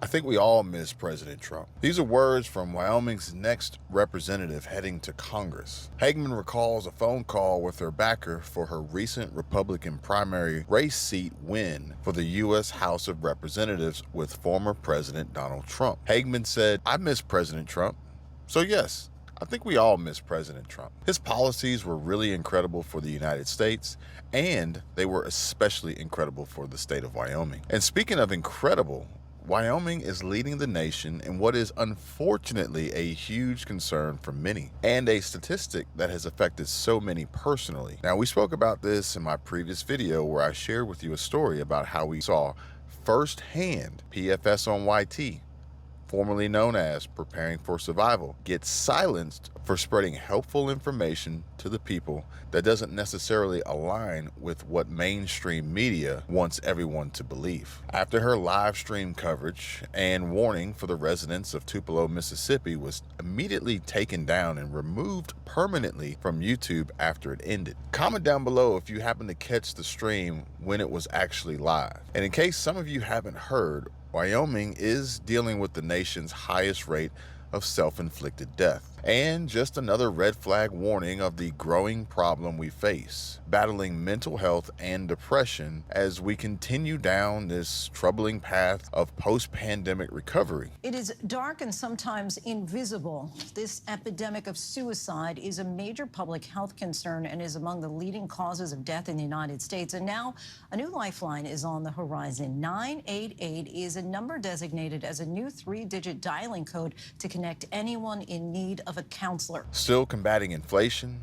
I think we all miss President Trump. These are words from Wyoming's next representative heading to Congress. Hagman recalls a phone call with her backer for her recent Republican primary race seat win for the U.S. House of Representatives with former President Donald Trump. Hagman said, "I miss President Trump." So yes, I think we all miss President Trump. His policies were really incredible for the United States, and they were especially incredible for the state of Wyoming. And speaking of incredible, Wyoming is leading the nation in what is unfortunately a huge concern for many, and a statistic that has affected so many personally. Now, we spoke about this in my previous video where I shared with you a story about how we saw firsthand PFS on YT, formerly known as Preparing for Survival, gets silenced for spreading helpful information to the people that doesn't necessarily align with what mainstream media wants everyone to believe. After her live stream coverage and warning for the residents of Tupelo, Mississippi was immediately taken down and removed permanently from YouTube after it ended. Comment down below if you happen to catch the stream when it was actually live. And in case some of you haven't heard, Wyoming is dealing with the nation's highest rate of self-inflicted death. And just another red flag warning of the growing problem we face, battling mental health and depression as we continue down this troubling path of post-pandemic recovery.
It is dark and sometimes invisible. This epidemic of suicide is a major public health concern and is among the leading causes of death in the United States. And now a new lifeline is on the horizon. 988 is a number designated as a new 3-digit dialing code to connect anyone in need of a counselor.
Still combating inflation,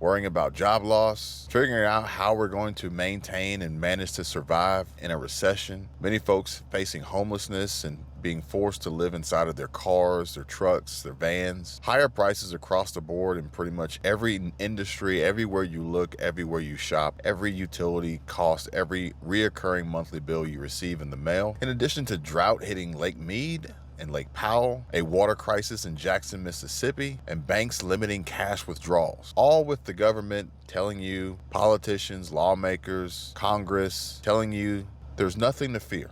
worrying about job loss, figuring out how we're going to maintain and manage to survive in a recession. Many folks facing homelessness and being forced to live inside of their cars, their trucks, their vans. Higher prices across the board in pretty much every industry, everywhere you look, everywhere you shop, every utility cost, every reoccurring monthly bill you receive in the mail. In addition to drought hitting Lake Mead and Lake Powell, a water crisis in Jackson, Mississippi, and banks limiting cash withdrawals. All with the government telling you, politicians, lawmakers, Congress, telling you there's nothing to fear.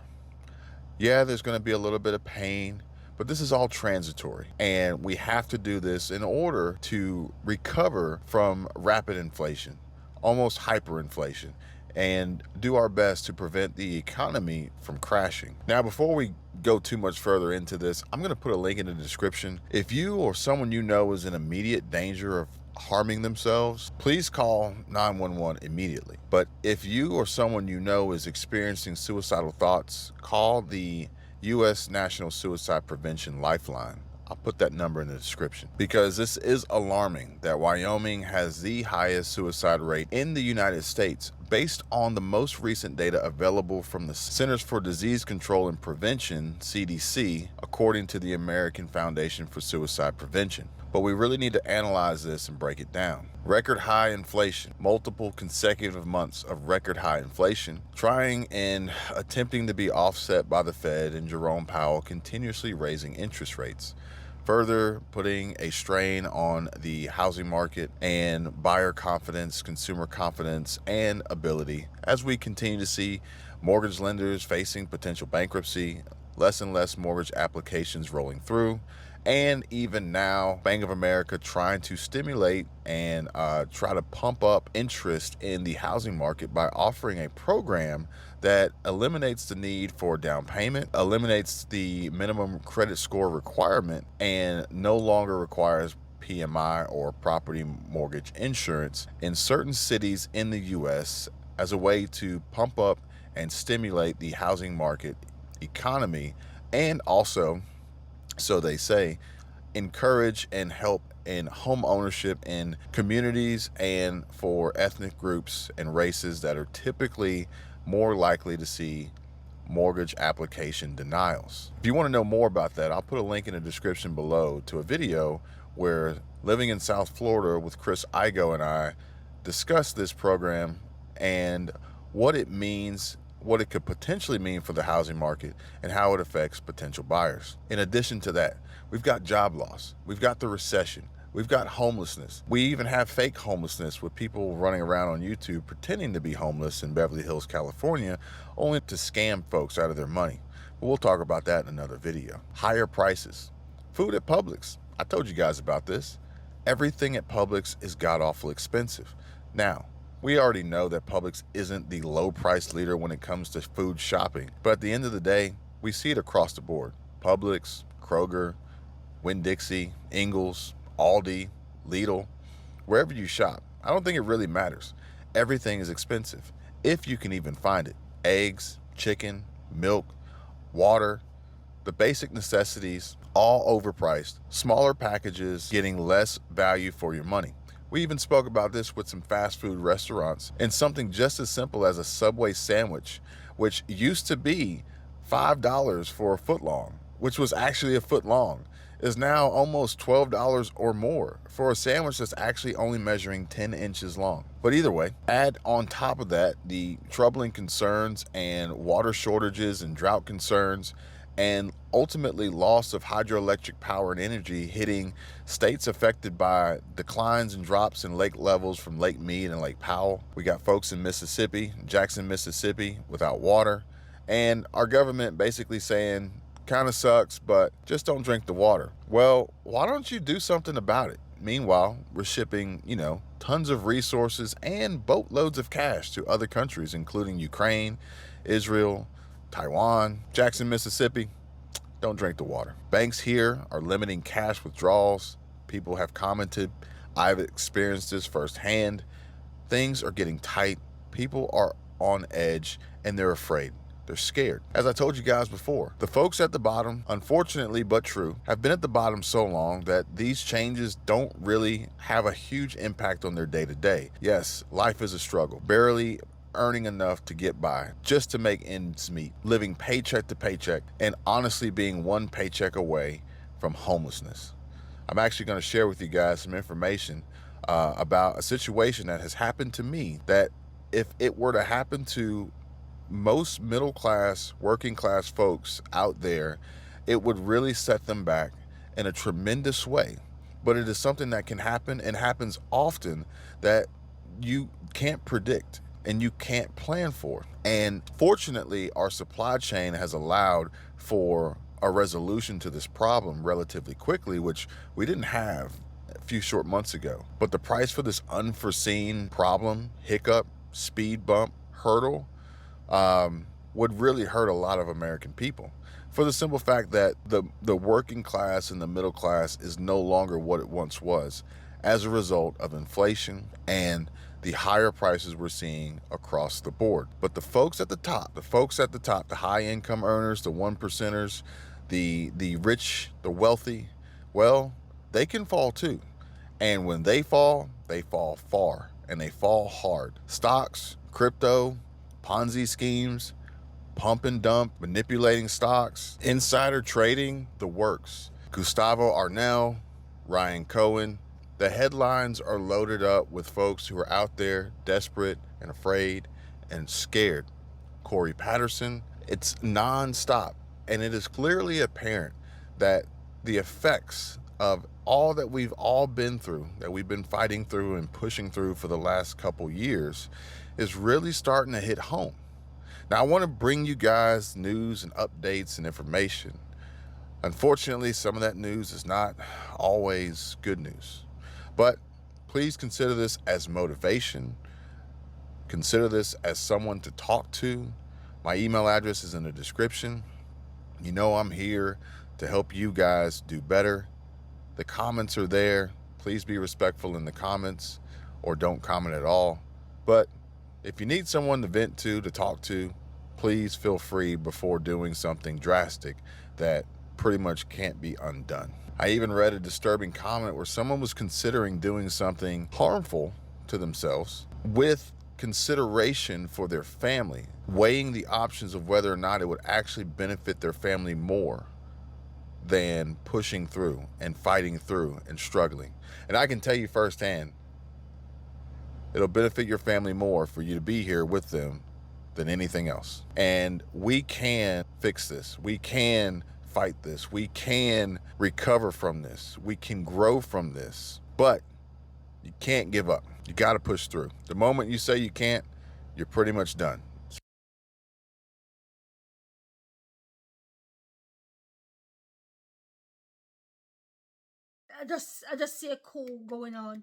Yeah, there's going to be a little bit of pain, but this is all transitory. And we have to do this in order to recover from rapid inflation, almost hyperinflation. and do our best to prevent the economy from crashing. Now, before we go too much further into this, I'm going to put a link in the description. If you or someone you know is in immediate danger of harming themselves, please call 911 immediately. But if you or someone you know is experiencing suicidal thoughts, call the U.S. National Suicide Prevention Lifeline. I'll put that number in the description, because this is alarming that Wyoming has the highest suicide rate in the United States based on the most recent data available from the Centers for Disease Control and Prevention, CDC, according to the American Foundation for Suicide Prevention. But we really need to analyze this and break it down. Record high inflation, multiple consecutive months of record high inflation, trying and attempting to be offset by the Fed and Jerome Powell continuously raising interest rates, further putting a strain on the housing market and buyer confidence, consumer confidence, and ability, as we continue to see mortgage lenders facing potential bankruptcy, less and less mortgage applications rolling through, and even now Bank of America trying to stimulate and try to pump up interest in the housing market by offering a program that eliminates the need for down payment, eliminates the minimum credit score requirement, and no longer requires PMI or property mortgage insurance in certain cities in the US as a way to pump up and stimulate the housing market economy, and also, so they say, encourage and help in home ownership in communities and for ethnic groups and races that are typically more likely to see mortgage application denials. If you want to know more about that, I'll put a link in the description below to a video where Living in South Florida with Chris Igo and I discuss this program and what it means, what it could potentially mean for the housing market, and how it affects potential buyers. In addition to that, we've got job loss, we've got the recession, we've got homelessness. We even have fake homelessness with people running around on YouTube pretending to be homeless in Beverly Hills, California, only to scam folks out of their money. But we'll talk about that in another video. Higher prices. Food at Publix. I told you guys about this. Everything at Publix is god-awful expensive. Now, we already know that Publix isn't the low price leader when it comes to food shopping, but at the end of the day, we see it across the board. Publix, Kroger, Winn-Dixie, Ingles, Aldi, Lidl, wherever you shop. I don't think it really matters. Everything is expensive, if you can even find it. Eggs, chicken, milk, water, the basic necessities, all overpriced. Smaller packages getting less value for your money. We even spoke about this with some fast food restaurants, and something just as simple as a Subway sandwich, which used to be $5 for a foot long, which was actually a foot long, is now almost $12 or more for a sandwich that's actually only measuring 10 inches long. But either way, add on top of that the troubling concerns and water shortages and drought concerns, and ultimately loss of hydroelectric power and energy hitting states affected by declines and drops in lake levels from Lake Mead and Lake Powell. We got folks in Mississippi, Jackson, Mississippi, without water, and our government basically saying, kind of sucks, but just don't drink the water. Well, why don't you do something about it? Meanwhile, we're shipping, tons of resources and boatloads of cash to other countries, including Ukraine, Israel, Taiwan, Jackson, Mississippi. Don't drink the water. Banks here are limiting cash withdrawals. People have commented. I've experienced this firsthand. Things are getting tight. People are on edge and they're afraid. They're scared. As I told you guys before, the folks at the bottom, unfortunately but true, have been at the bottom so long that these changes don't really have a huge impact on their day-to-day. Yes, life is a struggle. Barely earning enough to get by, just to make ends meet, living paycheck to paycheck, and honestly being one paycheck away from homelessness. I'm actually going to share with you guys some information about a situation that has happened to me that if it were to happen to most middle class, working class folks out there, it would really set them back in a tremendous way. But it is something that can happen and happens often that you can't predict and you can't plan for. And fortunately, our supply chain has allowed for a resolution to this problem relatively quickly, which we didn't have a few short months ago. But the price for this unforeseen problem, hiccup, speed bump, hurdle would really hurt a lot of American people, for the simple fact that the working class and the middle class is no longer what it once was as a result of inflation and the higher prices we're seeing across the board. But the folks at the top, the high income earners, the 1%ers, the rich, the wealthy, well, they can fall too. And when they fall far, and they fall hard. Stocks, crypto, Ponzi schemes, pump and dump, manipulating stocks, insider trading, the works. Gustavo Arnell, Ryan Cohen, the headlines are loaded up with folks who are out there desperate and afraid and scared. Corey Patterson, it's nonstop. And it is clearly apparent that the effects of all that we've all been through, that we've been fighting through and pushing through for the last couple years, is really starting to hit home. Now, I want to bring you guys news and updates and information. Unfortunately, some of that news is not always good news. But please consider this as motivation. Consider this as someone to talk to. My email address is in the description. You know I'm here to help you guys do better. The comments are there. Please be respectful in the comments, or don't comment at all. But if you need someone to vent to talk to, please feel free before doing something drastic that pretty much can't be undone. I even read a disturbing comment where someone was considering doing something harmful to themselves with consideration for their family, weighing the options of whether or not it would actually benefit their family more than pushing through and fighting through and struggling. And I can tell you firsthand, it'll benefit your family more for you to be here with them than anything else. And we can fix this. We can fight this. We can recover from this. We can grow from this. But you can't give up. You got to push through. The moment you say you can't, you're pretty much done.
I just see a coup going on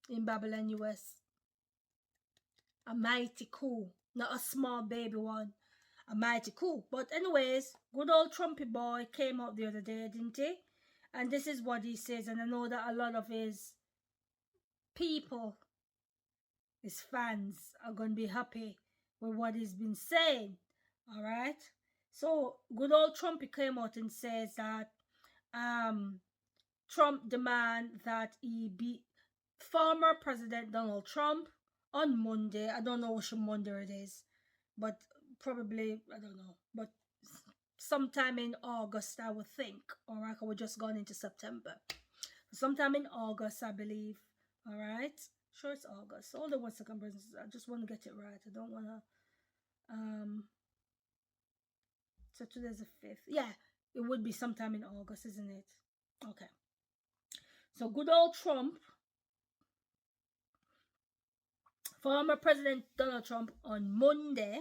in Babylon, US. A mighty coup, not a small baby one. A mighty coup. But anyways, good old Trumpy boy came out the other day, didn't he? And this is what he says, and I know that a lot of his people, his fans, are going to be happy with what he's been saying. All right? So, good old Trumpy came out and says that Trump demand that he beat former President Donald Trump on Monday. I don't know which Monday it is, but probably, I don't know, but sometime in August, I would think. All right, we're just gone into September. Sometime in August, I believe. All right, sure it's August. Hold on 1 second, brothers. I just want to get it right. I don't want to. So today's the 5th. Yeah, it would be sometime in August, isn't it? Okay. So good old Trump, former President Donald Trump, on Monday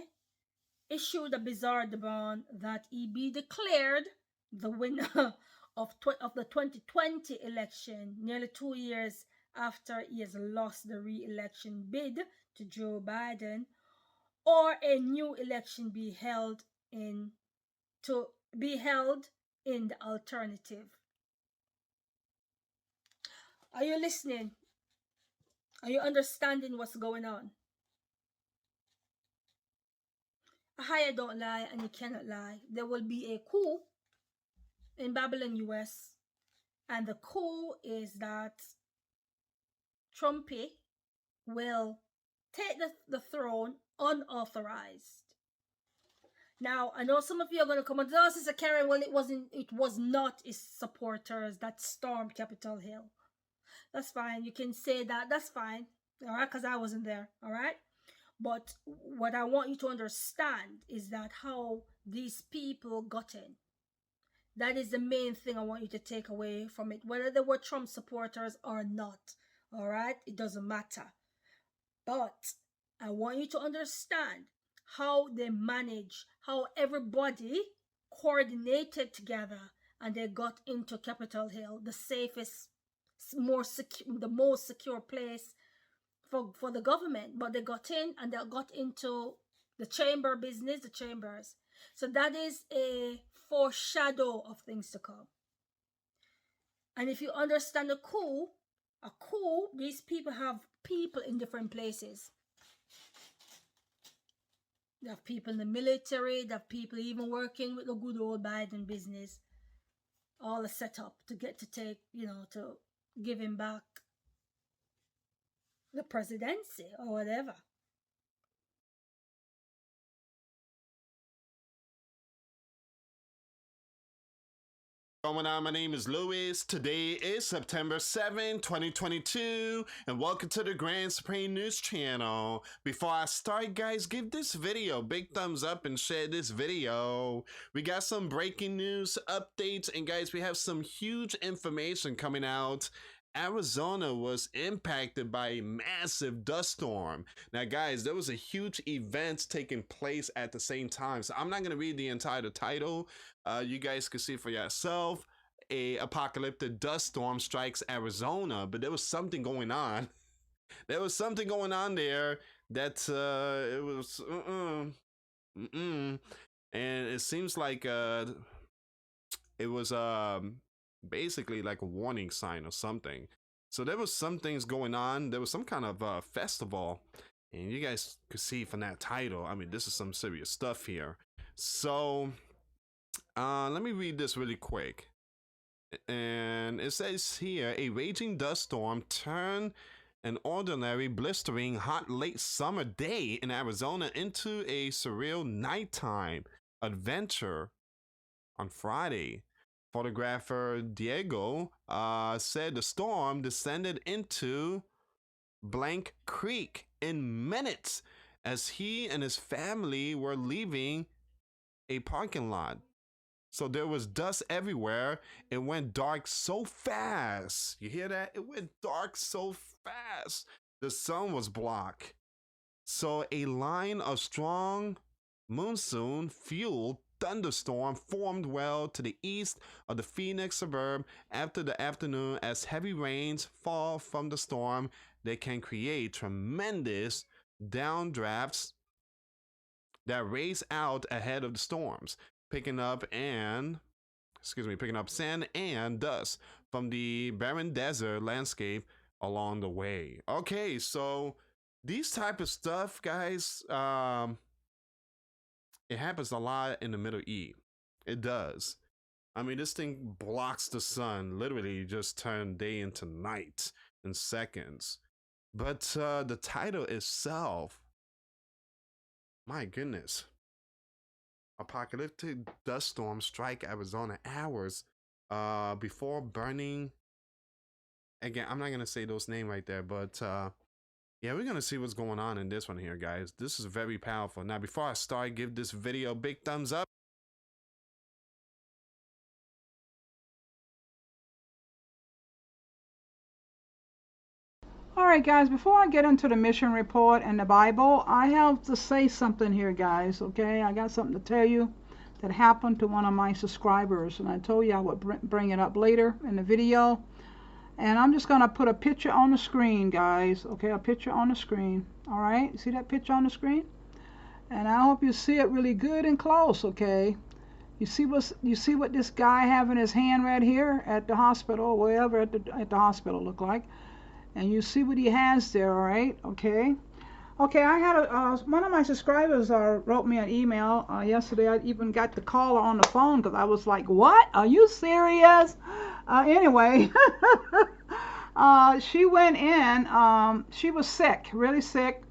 issued a bizarre demand that he be declared the winner of the 2020 election, nearly 2 years after he has lost the re-election bid to Joe Biden, or a new election be held in the alternative. Are you listening? Are you understanding what's going on? I don't lie, and you cannot lie. There will be a coup in Babylon, US, and the coup is that Trumpy will take the throne unauthorized. Now, I know some of you are going to come and say, oh, Sister Kerry, well, it was not his supporters that stormed Capitol Hill. That's fine. You can say that. That's fine. All right, because I wasn't there. All right. But what I want you to understand is that how these people got in. That is the main thing I want you to take away from it. Whether they were Trump supporters or not. All right. It doesn't matter. But I want you to understand how they manage, how everybody coordinated together and they got into Capitol Hill, the safest, the most secure place for the government. But they got in, and they got into The chamber business, the chambers. So that is a foreshadow of things to come. And if you understand a coup, these people have people in different places. They have people in the military, they have people even working with the good old Biden business. All a setup to get to take, to give him back the presidency or whatever.
Going on, my name is Louis. Today is September 7, 2022, and welcome to the Grand Supreme News channel. Before I start, guys, give this video a big thumbs up and share this video. We got some breaking news updates, and guys, we have some huge information coming out. Arizona was impacted by a massive dust storm. Now, guys, there was a huge event taking place at the same time, so I'm not going to read the entire title. You guys can see for yourself. A apocalyptic dust storm strikes Arizona, but there was something going on. There was something going on there that it was and it seems like it was basically like a warning sign or something. So there was some things going on. There was some kind of festival, and you guys could see from that title, I mean, this is some serious stuff here. So let me read this really quick. And it says here, a raging dust storm turned an ordinary blistering hot late summer day in Arizona into a surreal nighttime adventure on Friday. Photographer Diego said the storm descended into Blank Creek in minutes as he and his family were leaving a parking lot. So there was dust everywhere. It went dark so fast. You hear that? It went dark so fast. The sun was blocked. So a line of strong monsoon-fueled thunderstorm formed well to the east of the Phoenix suburb after the afternoon. As heavy rains fall from the storm, they can create tremendous downdrafts that race out ahead of the storms, picking up sand and dust from the barren desert landscape along the way. Okay, so these type of stuff, guys, it happens a lot in the Middle East. It does. I mean, this thing blocks the sun, literally just turn day into night in seconds. But the title itself, my goodness. Apocalyptic dust storm strike Arizona hours before burning. Again, I'm not going to say those names right there, but yeah, we're going to see what's going on in this one here, guys. This is very powerful. Now, before I start, give this video a big thumbs up.
All right, guys, before I get into the mission report and the Bible, I have to say something here, guys, okay? I got something to tell you that happened to one of my subscribers, and I told you I would bring it up later in the video. And I'm just going to put a picture on the screen, guys, okay? A picture on the screen, all right? See that picture on the screen? And I hope you see it really good and close, okay? You see what this guy have in his hand right here at the hospital, wherever at the hospital look like. And you see what he has there, all right? Okay. Okay, I had one of my subscribers wrote me an email yesterday. I even got the caller on the phone because I was like, what? Are you serious? Anyway, she went in. She was sick, really sick.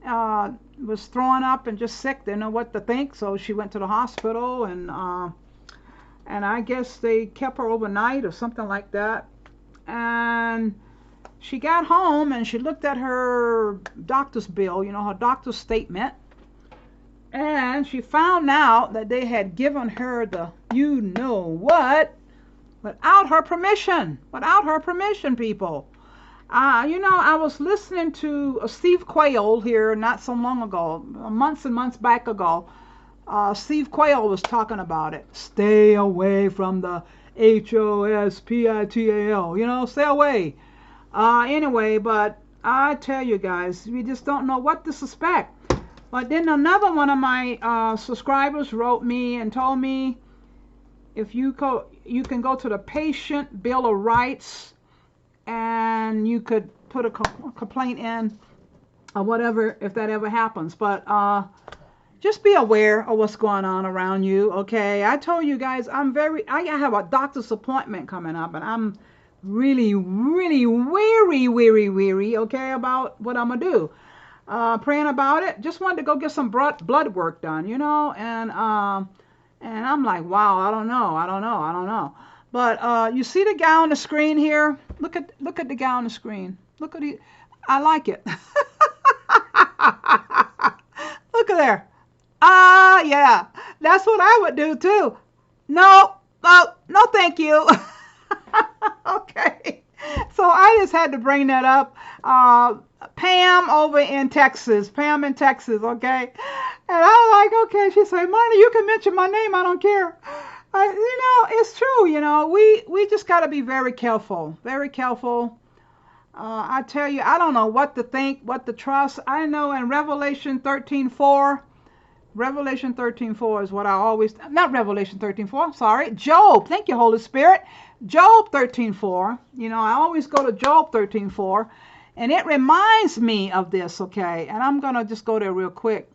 Was throwing up and just sick. Didn't know what to think, so she went to the hospital, and I guess they kept her overnight or something like that. And she got home and she looked at her doctor's bill, you know, her doctor's statement, and she found out that they had given her the you know what without her permission. Without her permission, people. You know, I was listening to Steve Quayle here not so long ago, months and months back ago. Steve Quayle was talking about it. Stay away from the hospital, you know, stay away. Anyway, but I tell you guys, we just don't know what to suspect. But then another one of my subscribers wrote me and told me if you can go to the Patient Bill of Rights and you could put a complaint in or whatever if that ever happens. But just be aware of what's going on around you, okay? I told you guys I have a doctor's appointment coming up, and I'm really, really weary, okay, about what I'm gonna do. Praying about it. Just wanted to go get some blood work done, you know, and I'm like, wow, I don't know. But you see the guy on the screen here? Look at the guy on the screen. Look at it. I like it. Look at there. Yeah, that's what I would do too. No, thank you. Okay, so I just had to bring that up. Pam over in Texas, okay? And I was like, okay, she said, Marner, you can mention my name, I don't care. You know, it's true, you know, we just got to be very careful. I tell you, I don't know what to think, what to trust. I know in Revelation 13:4 is what I always, not Revelation 13:4, sorry, Job, thank you, Holy Spirit. Job 13:4, you know, I always go to Job 13:4, and it reminds me of this, okay? And I'm going to just go there real quick.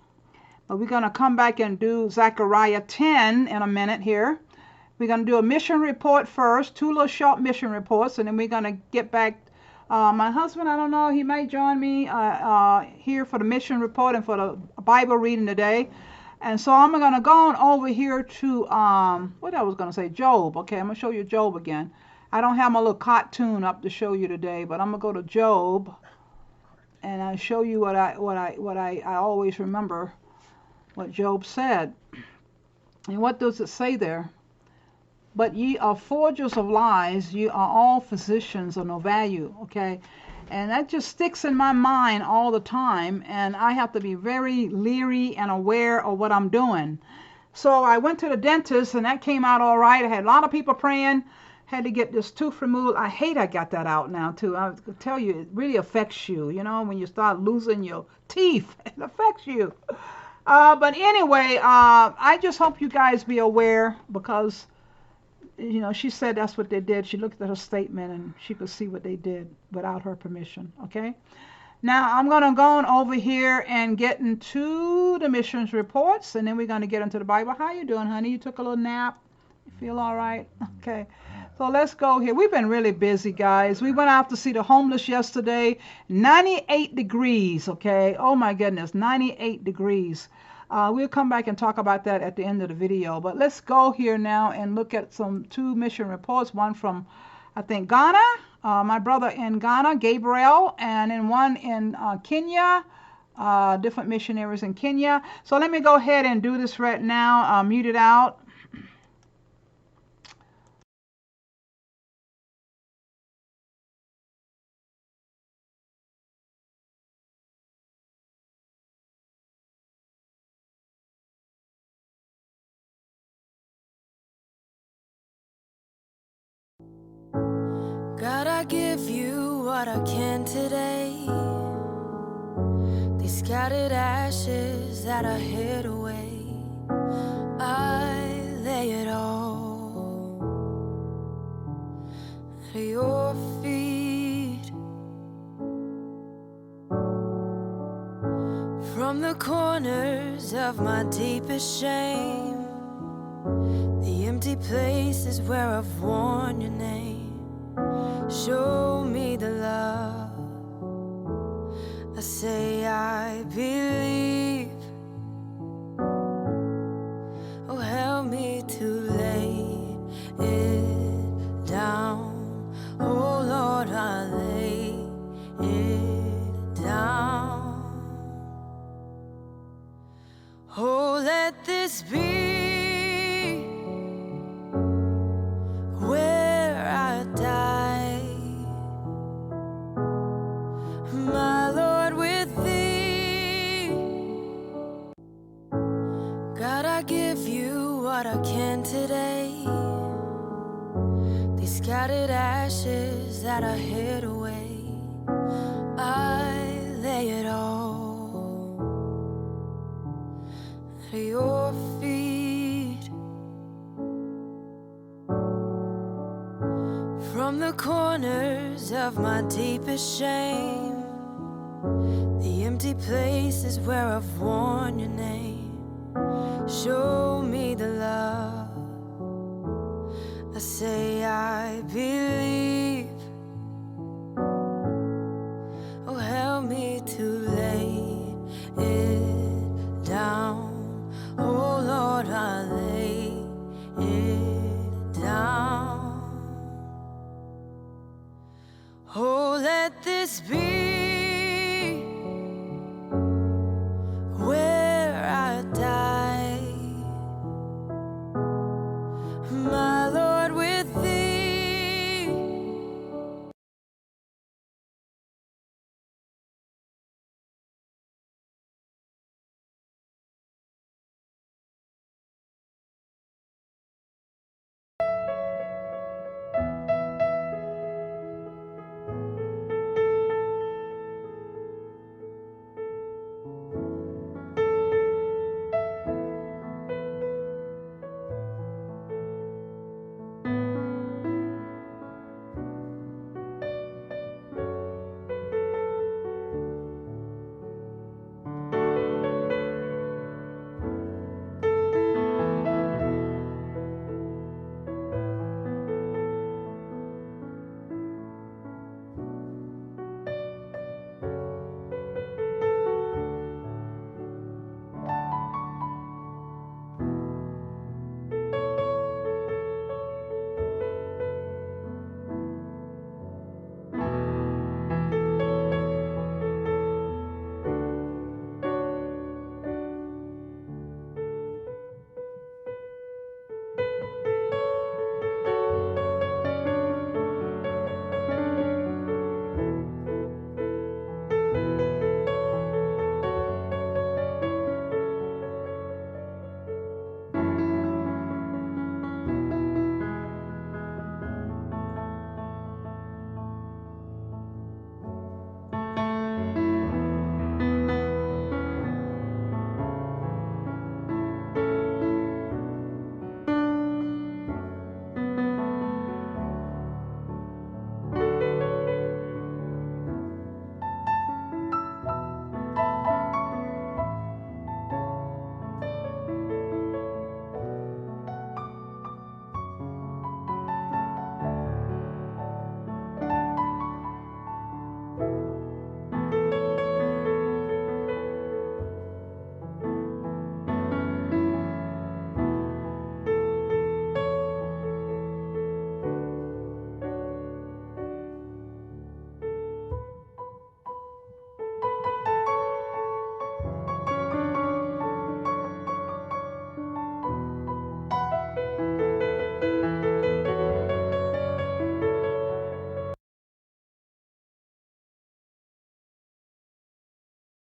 But we're going to come back and do Zechariah 10 in a minute here. We're going to do a mission report first, 2 little short mission reports, and then we're going to get back. My husband, I don't know, he might join me here for the mission report and for the Bible reading today. And so I'm going to go on over here to, what I was going to say, Job. Okay, I'm going to show you Job again. I don't have my little cartoon up to show you today, but I'm going to go to Job, and I'll show you what I always remember, what Job said. And what does it say there? But ye are forgers of lies, ye are all physicians of no value, okay? And that just sticks in my mind all the time, and I have to be very leery and aware of what I'm doing. So I went to the dentist, and that came out all right. I had a lot of people praying, had to get this tooth removed. I hate I got that out now, too. I tell you, it really affects you, you know, when you start losing your teeth. It affects you. But anyway, I just hope you guys be aware, because you know, she said that's what they did. She looked at her statement and she could see what they did without her permission, okay? Now, I'm going to go on over here and get into the missions reports, and then we're going to get into the Bible. How you doing, honey? You took a little nap? You feel all right? Okay. So let's go here. We've been really busy, guys. We went out to see the homeless yesterday. 98 degrees, okay? Oh, my goodness, 98 degrees. We'll come back and talk about that at the end of the video. But let's go here now and look at 2 mission reports. One from, I think, Ghana, my brother in Ghana, Gabriel, and then one in Kenya, different missionaries in Kenya. So let me go ahead and do this right now. Mute it out.
God, I give you what I can today. These scattered ashes that I hid away, I lay it all at your feet. From the corners of my deepest shame, the empty places where I've worn your name, show me the love. I say I believe. Oh, help me to lay it down. Oh, Lord, I lay it down. Oh, let this be where I die, my Lord, with thee. God, I give you what I can today. These scattered ashes that I hid away, I lay it all your feet. From the corners of my deepest shame, the empty places where I've worn your name, show me the love. I say I believe. Oh, help me to lay it down. Oh Lord, I lay it down. Oh, let this be where I die, my Lord, with thee.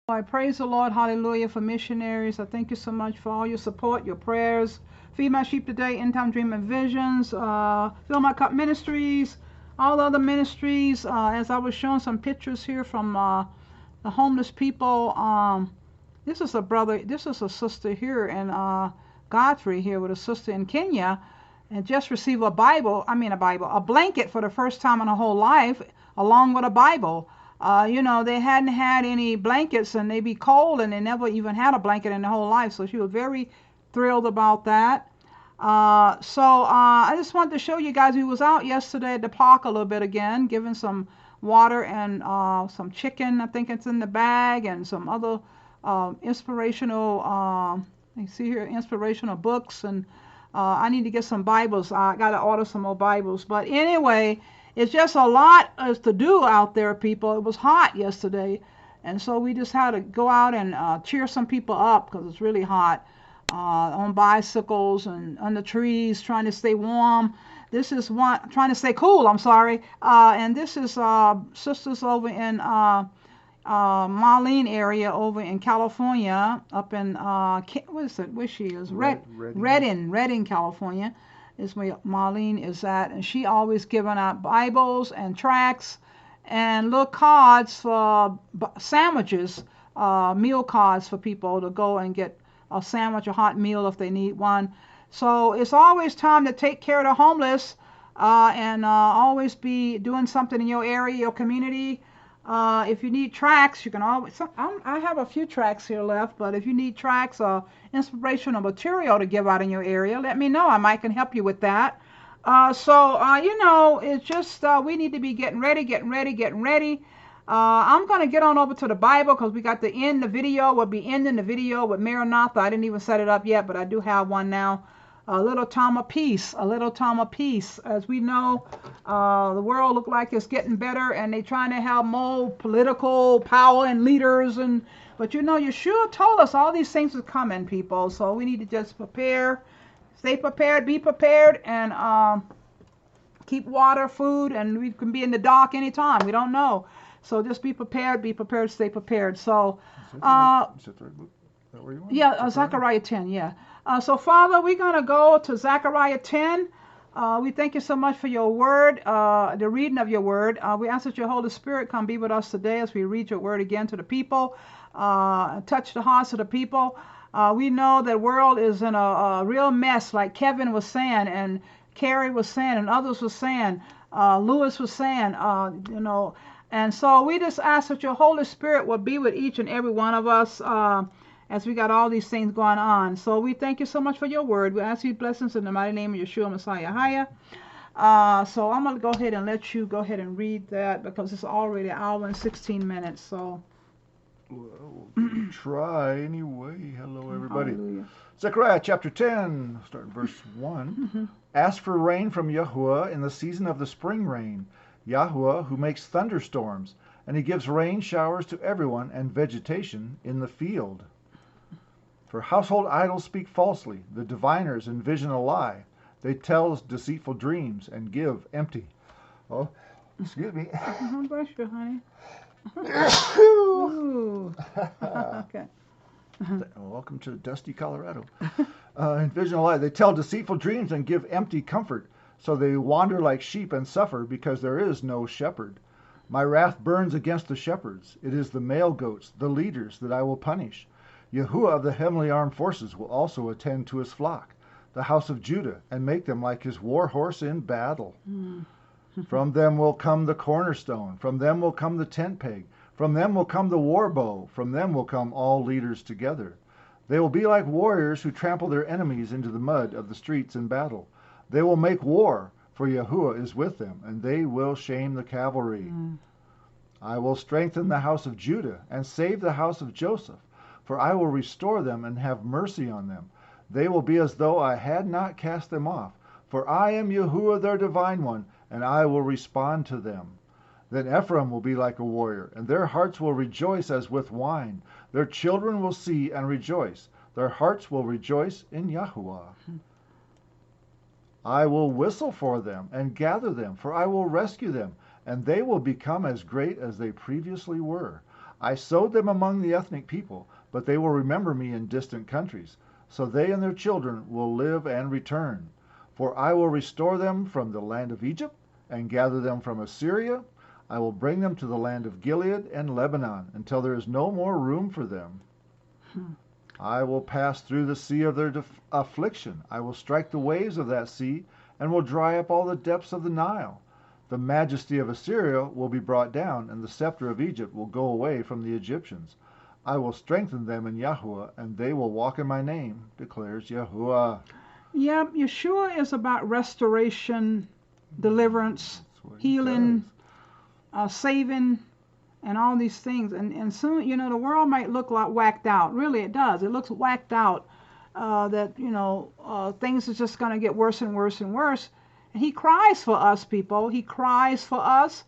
I praise the Lord, hallelujah, for missionaries. I thank you so much for all your support, your prayers. Feed My Sheep Today, End Time Dream and Visions, Fill My Cup Ministries, all other ministries. As I was showing some pictures here from the homeless people. This is a brother, this is a sister here in Godfrey here with a sister in Kenya, and just received a blanket for the first time in her whole life, along with a Bible. You know, they hadn't had any blankets, and they'd be cold, and they never even had a blanket in their whole life. So she was very thrilled about that. I just wanted to show you guys, we was out yesterday at the park a little bit again, giving some water and some chicken, I think it's in the bag, and some other inspirational, you see here, inspirational books, and I need to get some Bibles. I got to order some more Bibles. But anyway, it's just a lot to do out there, people. It was hot yesterday, and so we just had to go out and cheer some people up because it's really hot, on bicycles and under trees, trying to stay warm. This is one, trying to stay cool, I'm sorry. And this is sisters over in Marlene area over in California, up in, what is it, where she is? Redding, California is where Marlene is at, and she always giving out Bibles and tracts and little cards for sandwiches, meal cards for people to go and get a sandwich, a hot meal if they need one. So it's always time to take care of the homeless and always be doing something in your area, your community. If you need tracts, you can always, I have a few tracts here left, but if you need tracts or inspirational material to give out in your area, let me know. I might can help you with that. You know, it's just we need to be getting ready. I'm going to get on over to the Bible because we got to end the video. We'll be ending the video with Maranatha. I didn't even set it up yet, but I do have one now. A little time of peace, a little time of peace. As we know, the world look like it's getting better, and they're trying to have more political power and leaders. But you know, Yeshua told us all these things are coming, people. So we need to just prepare, stay prepared, be prepared, and keep water, food, and we can be in the dark anytime. We don't know. So just be prepared, stay prepared. So, Zechariah 10, yeah. So, Father, we're going to go to Zechariah 10. We thank you so much for your word, the reading of your word. We ask that your Holy Spirit come be with us today as we read your word again to the people, touch the hearts of the people. We know that the world is in a real mess, like Kevin was saying, and Kerry was saying, and others were saying, Lewis was saying, you know. And so we just ask that your Holy Spirit will be with each and every one of us as we got all these things going on. So we thank you so much for your word. We ask you blessings in the mighty name of Yeshua Messiah. So I'm going to go ahead and let you go ahead and read that because it's already an hour and 16 minutes. So
well, we'll try anyway. Hello, everybody.
Hallelujah.
Zechariah chapter 10, starting verse 1. Ask for rain from Yahuwah in the season of the spring rain. Yahuwah, who makes thunderstorms, and he gives rain showers to everyone and vegetation in the field. For household idols speak falsely, the diviners envision a lie. They tell deceitful dreams and give empty. Oh, excuse me.
Bless you, honey. Okay.
Welcome to dusty Colorado. Envision a lie. They tell deceitful dreams and give empty comfort. So they wander like sheep and suffer because there is no shepherd. My wrath burns against the shepherds. It is the male goats, the leaders, that I will punish. Yahuwah of the heavenly armed forces will also attend to his flock, the house of Judah, and make them like his war horse in battle. From them will come the cornerstone. From them will come the tent peg. From them will come the war bow. From them will come all leaders together. They will be like warriors who trample their enemies into the mud of the streets in battle. They will make war, for Yahuwah is with them, and they will shame the cavalry. I will strengthen the house of Judah and save the house of Joseph, for I will restore them and have mercy on them. They will be as though I had not cast them off, for I am Yahuwah their divine one, and I will respond to them. Then Ephraim will be like a warrior, and their hearts will rejoice as with wine. Their children will see and rejoice. Their hearts will rejoice in Yahuwah. I will whistle for them and gather them, for I will rescue them, and they will become as great as they previously were. I sowed them among the ethnic people, but they will remember me in distant countries. So they and their children will live and return. For I will restore them from the land of Egypt and gather them from Assyria. I will bring them to the land of Gilead and Lebanon until there is no more room for them. I will pass through the sea of their affliction. I will strike the waves of that sea and will dry up all the depths of the Nile. The majesty of Assyria will be brought down, and the scepter of Egypt will go away from the Egyptians. I will strengthen them in Yahuwah, and they will walk in my name, declares Yahuwah.
Yeah, Yeshua is about restoration, deliverance, healing, saving, and all these things. And soon, you know, the world might look like whacked out. Really, it does. It looks whacked out that, you know, things are just going to get worse and worse and worse. And he cries for us, people. He cries for us.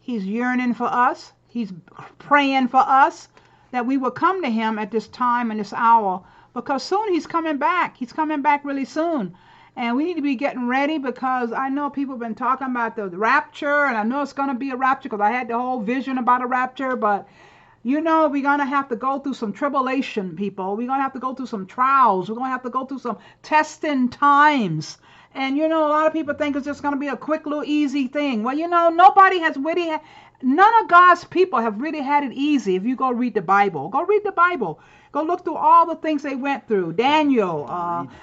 He's yearning for us. He's praying for us that we will come to him at this time and this hour, because soon he's coming back. He's coming back really soon. And we need to be getting ready, because I know people have been talking about the rapture, and I know it's going to be a rapture because I had the whole vision about a rapture. But, you know, we're going to have to go through some tribulation, people. We're going to have to go through some trials. We're going to have to go through some testing times. And, you know, a lot of people think it's just going to be a quick little easy thing. Well, you know, nobody has really, none of God's people have really had it easy. If you go read the Bible, go read the Bible. Go look through all the things they went through. Daniel,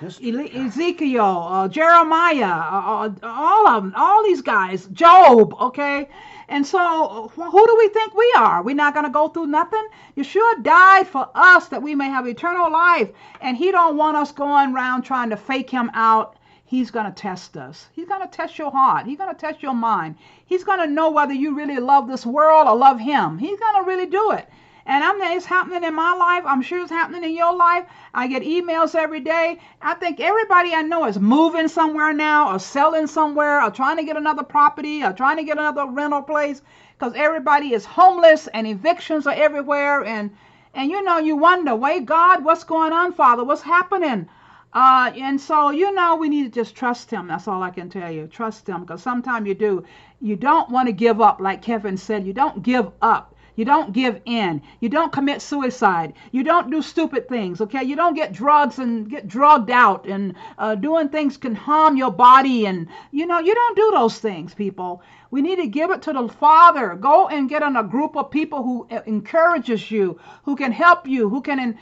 Ezekiel, Jeremiah, all of them, all these guys, Job, okay? And so who do we think we are? We're not going to go through nothing? Yeshua died for us that we may have eternal life, and he don't want us going around trying to fake him out. He's going to test us. He's going to test your heart. He's going to test your mind. He's going to know whether you really love this world or love him. He's going to really do it. And it's happening in my life. I'm sure it's happening in your life. I get emails every day. I think everybody I know is moving somewhere now, or selling somewhere, or trying to get another property, or trying to get another rental place, because everybody is homeless and evictions are everywhere. And you know, you wonder, wait, God, what's going on, Father? What's happening? And so, you know, we need to just trust him. That's all I can tell you. Trust him, because sometimes you do. You don't want to give up, like Kevin said. You don't give up. You don't give in. You don't commit suicide. You don't do stupid things, okay? You don't get drugs and get drugged out, and doing things can harm your body, and, you know, you don't do those things, people. We need to give it to the Father. Go and get on a group of people who encourages you, who can help you, who can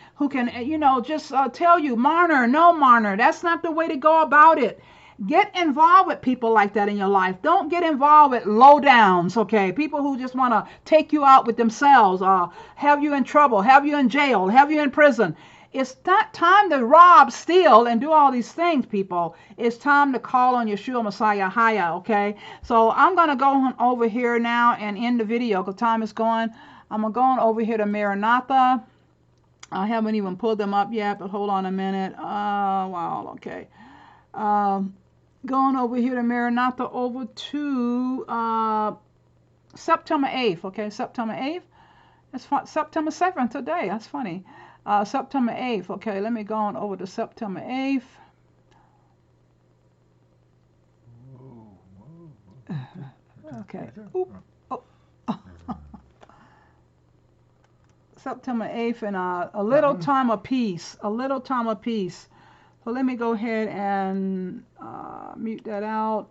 you know, just tell you, Marner, no, Marner, that's not the way to go about it. Get involved with people like that in your life. Don't get involved with low downs, okay? People who just want to take you out with themselves, have you in trouble, have you in jail, have you in prison. It's not time to rob, steal, and do all these things, people. It's time to call on Yeshua Messiah Haya, okay? So I'm going to go on over here now and end the video because time is going. I'm going to go on over here to Maranatha. I haven't even pulled them up yet, but hold on a minute. Wow, okay. Going over here to Maranatha over to September 8th, okay? September 8th. It's September 7th today. That's funny. September 8th. Okay, let me go on over to September 8th. Okay. Oop. Oh. September 8th, and a little time of peace. A little time of peace. So let me go ahead and mute that out.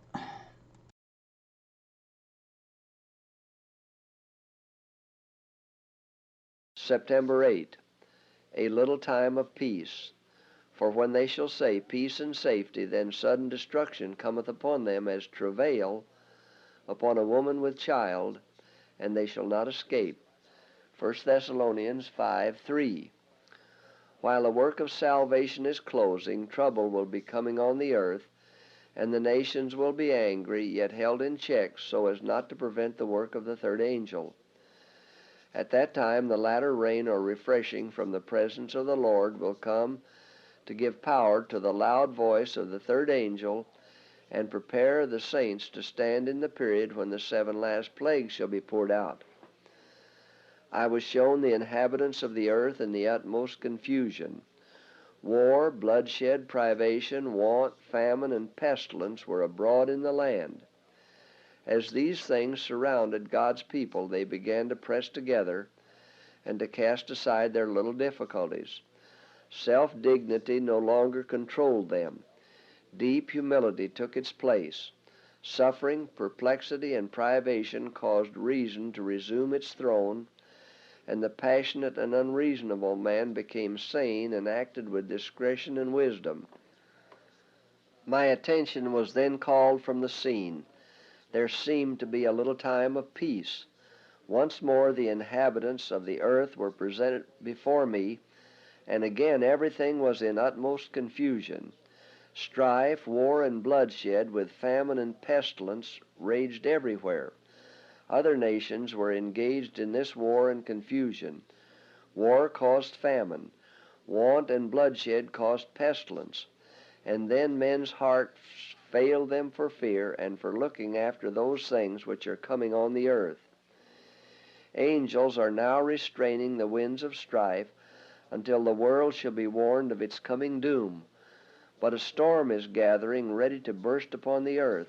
September 8, a little time of peace. For when they shall say, Peace and safety, then sudden destruction cometh upon them as travail upon a woman with child, and they shall not escape. 1 Thessalonians 5:3. While the work of salvation is closing, trouble will be coming on the earth, and the nations will be angry, yet held in check so as not to prevent the work of the third angel. At that time the latter rain or refreshing from the presence of the Lord will come to give power to the loud voice of the third angel, and prepare the saints to stand in the period when the 7 last plagues shall be poured out. I was shown the inhabitants of the earth in the utmost confusion. War, bloodshed, privation, want, famine, and pestilence were abroad in the land. As these things surrounded God's people, they began to press together and to cast aside their little difficulties. Self-dignity no longer controlled them. Deep humility took its place. Suffering, perplexity, and privation caused reason to resume its throne, and the passionate and unreasonable man became sane and acted with discretion and wisdom. My attention was then called from the scene. There seemed to be a little time of peace. Once more the inhabitants of the earth were presented before me, and again everything was in utmost confusion. Strife, war, and bloodshed, with famine and pestilence, raged everywhere. Other nations were engaged in this war and confusion. War caused famine. Want and bloodshed caused pestilence. And then men's hearts failed them for fear and for looking after those things which are coming on the earth. Angels are now restraining the winds of strife until the world shall be warned of its coming doom. But a storm is gathering, ready to burst upon the earth.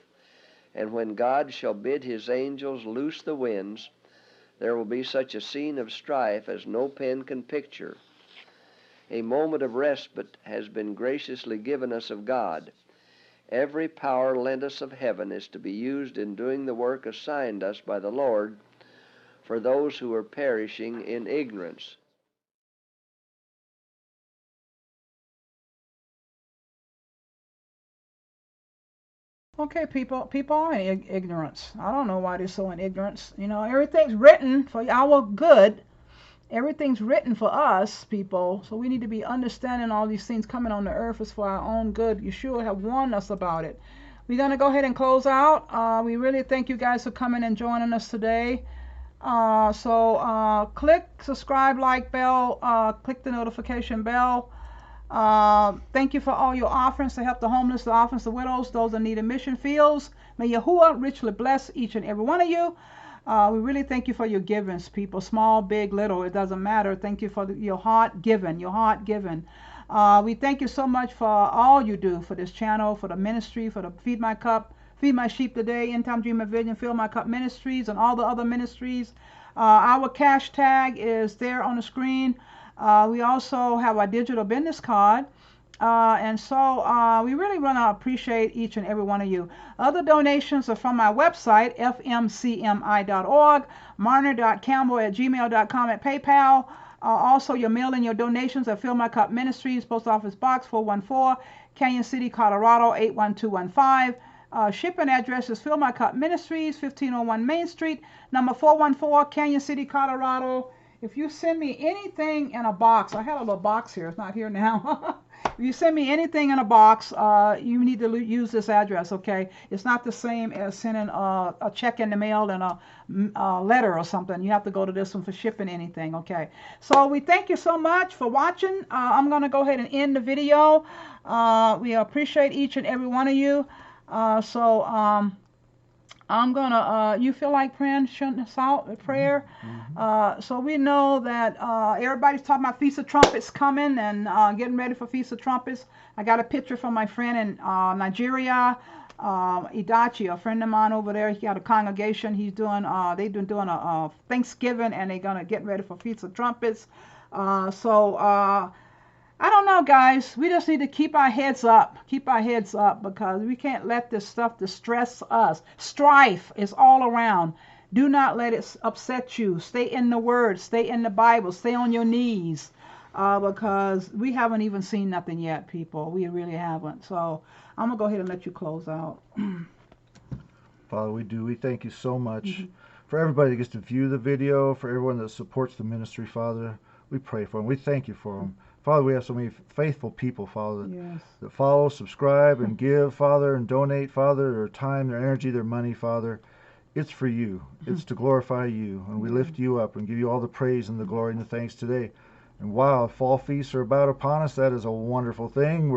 And when God shall bid his angels loose the winds, there will be such a scene of strife as no pen can picture. A moment of respite has been graciously given us of God. Every power lent us of heaven is to be used in doing the work assigned us by the Lord for those who are perishing in ignorance.
Okay, people are in ignorance. I don't know why they're so in ignorance. You know, everything's written for our good. Everything's written for us, people. So we need to be understanding all these things coming on the earth is for our own good. Yeshua have warned us about it. We're going to go ahead and close out. We really thank you guys for coming and joining us today. Click subscribe, like bell, click the notification bell. Thank you for all your offerings to help the homeless, the orphans, the widows, those in need of mission fields. May Yahuwah richly bless each and every one of you. We really thank you for your givings, people. Small, big, little, it doesn't matter. Thank you for your heart given, we thank you so much for all you do for this channel, for the ministry, for the Feed My Cup, Feed My Sheep Today, End Time Dream and Vision, Fill My Cup Ministries, and all the other ministries. Our cash tag is there on the screen. We also have our digital business card. We really want to appreciate each and every one of you. Other donations are from my website, fmcmi.org, marner.campbell@gmail.com, at PayPal. Also, your mail and your donations at Fill My Cup Ministries, Post Office Box 414, Canyon City, Colorado 81215. Shipping address is Fill My Cup Ministries, 1501 Main Street, number 414, Canyon City, Colorado. If you send me anything in a box, I have a little box here, it's not here now. If you send me anything in a box, you need to use this address, okay? It's not the same as sending a check in the mail and a letter or something. You have to go to this one for shipping anything, okay? So we thank you so much for watching. I'm going to go ahead and end the video. We appreciate each and every one of you. I'm gonna, you feel like praying, shutting us out with prayer? So we know that everybody's talking about Feast of Trumpets coming and getting ready for Feast of Trumpets. I got a picture from my friend in Nigeria, Idachi, a friend of mine over there. He got a congregation. He's doing, they've been doing a Thanksgiving, and they're gonna get ready for Feast of Trumpets. I don't know, guys. We just need to keep our heads up. Keep our heads up, because we can't let this stuff distress us. Strife is all around. Do not let it upset you. Stay in the Word. Stay in the Bible. Stay on your knees, because we haven't even seen nothing yet, people. We really haven't. So I'm going to go ahead and let you close out.
Father, we thank you so much for everybody that gets to view the video, for everyone that supports the ministry, Father. We pray for them. We thank you for them. Father, we have so many faithful people, Father, that follow, subscribe, and give, Father, and donate, Father, their time, their energy, their money, Father. It's for you. It's to glorify you. And we lift you up and give you all the praise and the glory and the thanks today. And wow, fall feasts are about upon us. That is a wonderful thing.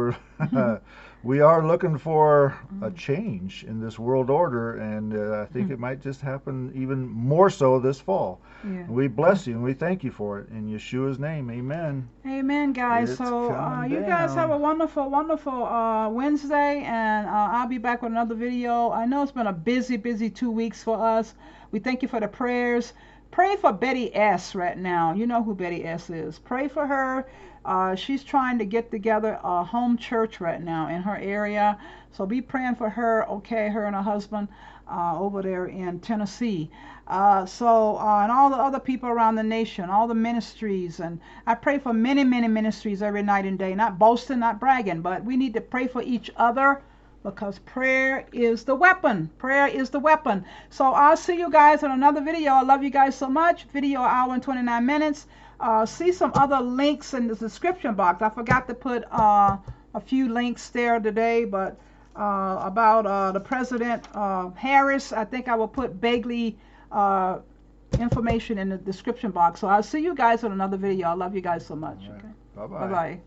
We are looking for a change in this world order, and I think it might just happen even more so this fall. We bless you and we thank you for it. In Yeshua's name, amen.
Amen, guys. So you guys have a wonderful, wonderful Wednesday, and I'll be back with another video. I know it's been a busy 2 weeks for us. We thank you for the prayers. Pray for Betty S. right now. You know who Betty S. is. Pray for her. She's trying to get together a home church right now in her area. So be praying for her, okay, her and her husband over there in Tennessee. And all the other people around the nation, all the ministries. And I pray for many, many ministries every night and day. Not boasting, not bragging, but we need to pray for each other, because prayer is the weapon. Prayer is the weapon. So I'll see you guys in another video. I love you guys so much. Video hour and 29 minutes. See some other links in the description box. I forgot to put a few links there today, but about the President Harris, I think I will put vaguely information in the description box. So I'll see you guys in another video. I love you guys so much. Okay?
Bye-bye.
Bye-bye.